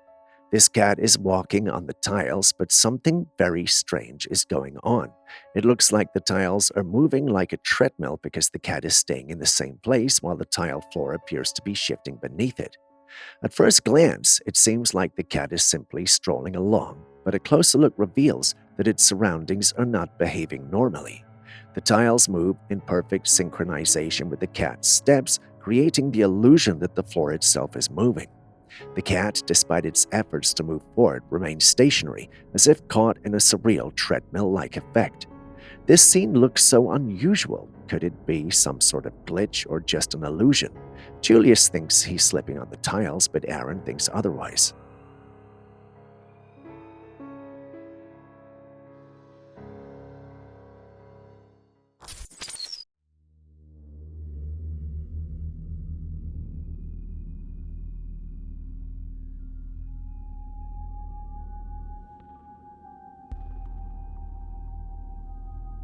This cat is walking on the tiles, but something very strange is going on. It looks like the tiles are moving like a treadmill because the cat is staying in the same place while the tile floor appears to be shifting beneath it. At first glance, it seems like the cat is simply strolling along, but a closer look reveals that its surroundings are not behaving normally. The tiles move in perfect synchronization with the cat's steps, creating the illusion that the floor itself is moving. The cat, despite its efforts to move forward, remains stationary, as if caught in a surreal treadmill-like effect. This scene looks so unusual. Could it be some sort of glitch or just an illusion? Julius thinks he's slipping on the tiles, but Aaron thinks otherwise.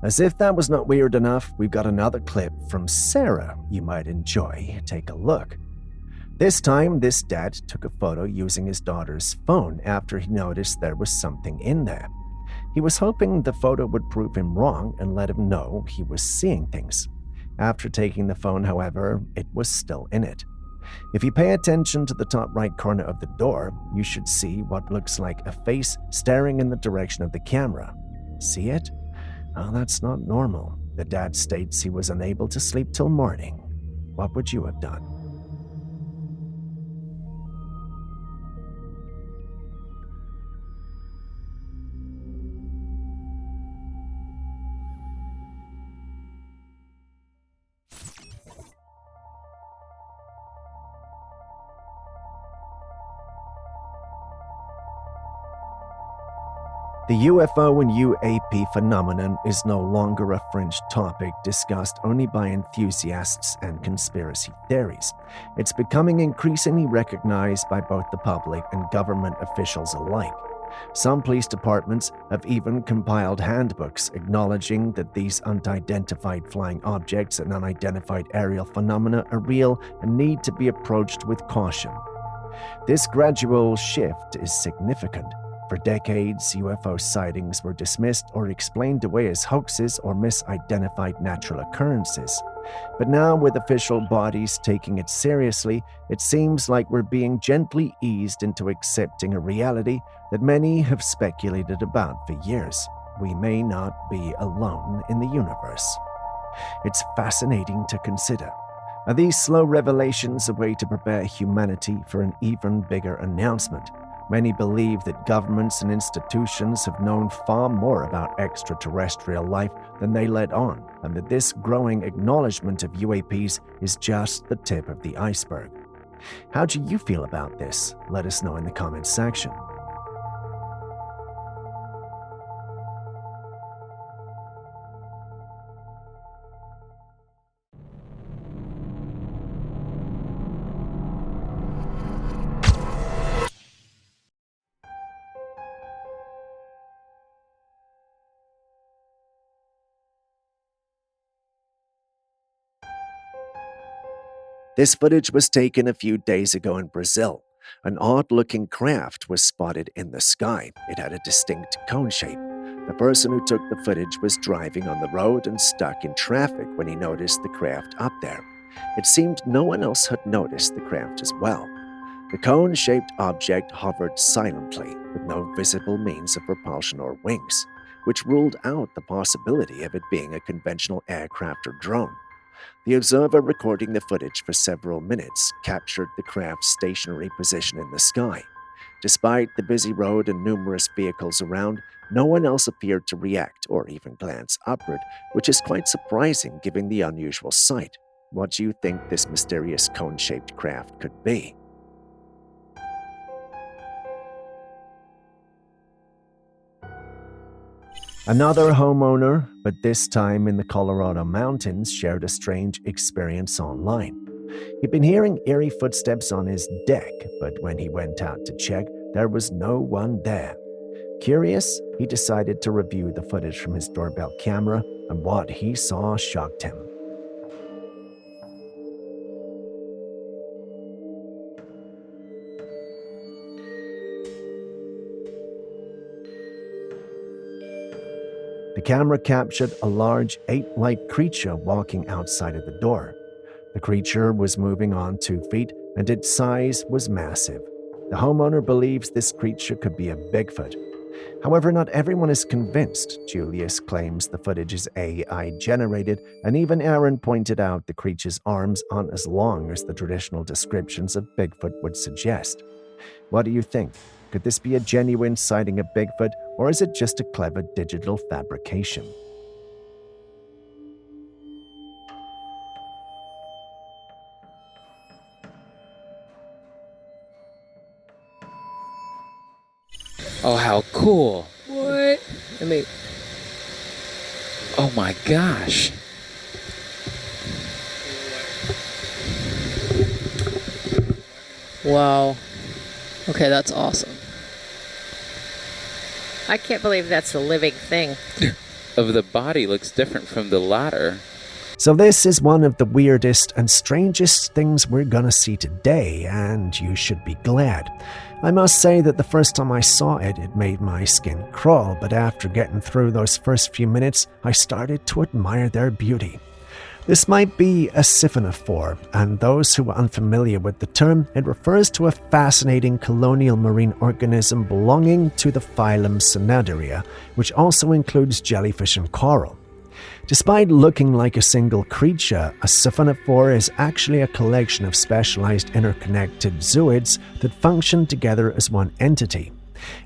As if that was not weird enough, we've got another clip from Sarah you might enjoy. Take a look. This time, this dad took a photo using his daughter's phone after he noticed there was something in there. He was hoping the photo would prove him wrong and let him know he was seeing things. After taking the phone, however, it was still in it. If you pay attention to the top right corner of the door, you should see what looks like a face staring in the direction of the camera. See it? Oh, that's not normal. The dad states he was unable to sleep till morning. What would you have done? The UFO and UAP phenomenon is no longer a fringe topic discussed only by enthusiasts and conspiracy theories. It's becoming increasingly recognized by both the public and government officials alike. Some police departments have even compiled handbooks acknowledging that these unidentified flying objects and unidentified aerial phenomena are real and need to be approached with caution. This gradual shift is significant. For decades, UFO sightings were dismissed or explained away as hoaxes or misidentified natural occurrences. But now, with official bodies taking it seriously, it seems like we're being gently eased into accepting a reality that many have speculated about for years. We may not be alone in the universe. It's fascinating to consider. Are these slow revelations a way to prepare humanity for an even bigger announcement? Many believe that governments and institutions have known far more about extraterrestrial life than they let on, and that this growing acknowledgement of UAPs is just the tip of the iceberg. How do you feel about this? Let us know in the comments section. This footage was taken a few days ago in Brazil. An odd-looking craft was spotted in the sky. It had a distinct cone shape. The person who took the footage was driving on the road and stuck in traffic when he noticed the craft up there. It seemed no one else had noticed the craft as well. The cone-shaped object hovered silently, with no visible means of propulsion or wings, which ruled out the possibility of it being a conventional aircraft or drone. The observer recording the footage for several minutes captured the craft's stationary position in the sky. Despite the busy road and numerous vehicles around, no one else appeared to react or even glance upward, which is quite surprising given the unusual sight. What do you think this mysterious cone-shaped craft could be? Another homeowner, but this time in the Colorado mountains, shared a strange experience online. He'd been hearing eerie footsteps on his deck, but when he went out to check, there was no one there. Curious, he decided to review the footage from his doorbell camera, and what he saw shocked him. The camera captured a large ape-like creature walking outside of the door. The creature was moving on 2 feet, and its size was massive. The homeowner believes this creature could be a Bigfoot. However, not everyone is convinced. Julius claims the footage is AI-generated, and even Aaron pointed out the creature's arms aren't as long as the traditional descriptions of Bigfoot would suggest. What do you think? Could this be a genuine sighting of Bigfoot, or is it just a clever digital fabrication? Oh, how cool. What? I mean, oh my gosh. Wow. Okay, that's awesome. I can't believe that's a living thing. Of the body looks different from the ladder. So this is one of the weirdest and strangest things we're gonna see today, and you should be glad. I must say that the first time I saw it, it made my skin crawl, but after getting through those first few minutes, I started to admire their beauty. This might be a siphonophore, and those who are unfamiliar with the term, it refers to a fascinating colonial marine organism belonging to the phylum Cnidaria, which also includes jellyfish and coral. Despite looking like a single creature, a siphonophore is actually a collection of specialized interconnected zooids that function together as one entity.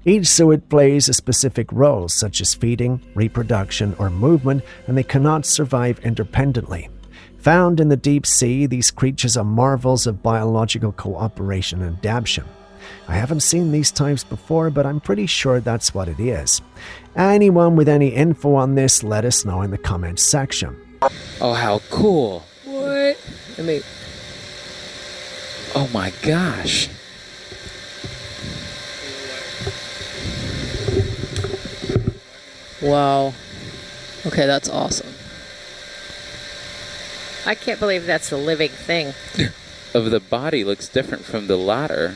Each zooid plays a specific role, such as feeding, reproduction, or movement, and they cannot survive independently. Found in the deep sea, these creatures are marvels of biological cooperation and adaptation. I haven't seen these types before, but I'm pretty sure that's what it is. Anyone with any info on this, let us know in the comments section. Oh, how cool. What? I mean, oh my gosh. Wow. Okay, that's awesome. I can't believe that's a living thing. Of the body looks different from the ladder.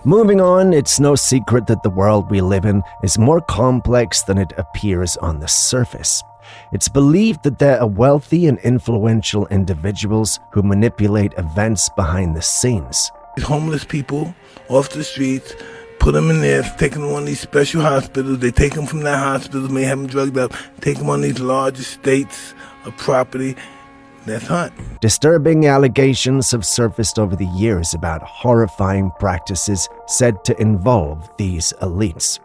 Moving on, it's no secret that the world we live in is more complex than it appears on the surface. It's believed that there are wealthy and influential individuals who manipulate events behind the scenes. Homeless people off the streets, put them in there, take them to one of these special hospitals. They take them from that hospital, may have them drugged up, take them on these large estates of property, Let's hunt. Disturbing allegations have surfaced over the years about horrifying practices said to involve these elites.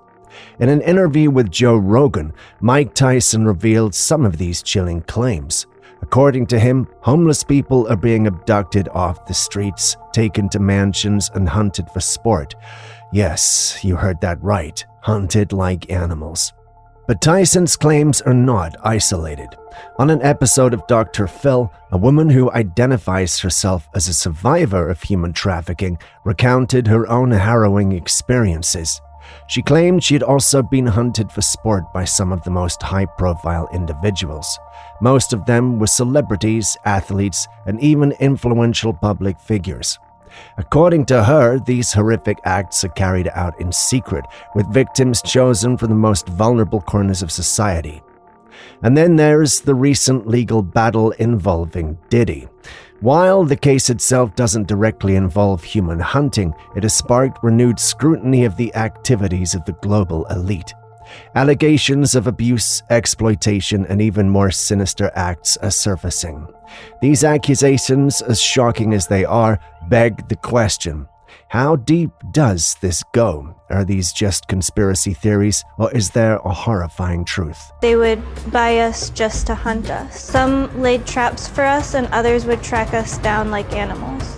In an interview with Joe Rogan, Mike Tyson revealed some of these chilling claims. According to him, homeless people are being abducted off the streets, taken to mansions, and hunted for sport. Yes, you heard that right, hunted like animals. But Tyson's claims are not isolated. On an episode of Dr. Phil, a woman who identifies herself as a survivor of human trafficking recounted her own harrowing experiences. She claimed she had also been hunted for sport by some of the most high-profile individuals. Most of them were celebrities, athletes, and even influential public figures. According to her, these horrific acts are carried out in secret, with victims chosen from the most vulnerable corners of society. And then there's the recent legal battle involving Diddy. While the case itself doesn't directly involve human hunting, it has sparked renewed scrutiny of the activities of the global elite. Allegations of abuse, exploitation, and even more sinister acts are surfacing. These accusations, as shocking as they are, beg the question: how deep does this go? Are these just conspiracy theories, or is there a horrifying truth? They would buy us just to hunt us. Some laid traps for us, and others would track us down like animals.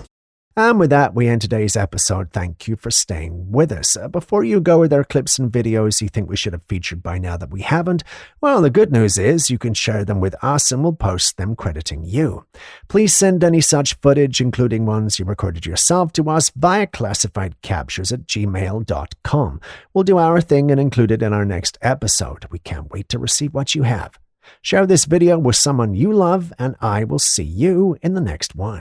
And with that, we end today's episode. Thank you for staying with us. Before you go, are there clips and videos you think we should have featured by now that we haven't? Well, the good news is you can share them with us and we'll post them crediting you. Please send any such footage, including ones you recorded yourself, to us via classifiedcaptures@gmail.com. We'll do our thing and include it in our next episode. We can't wait to receive what you have. Share this video with someone you love, and I will see you in the next one.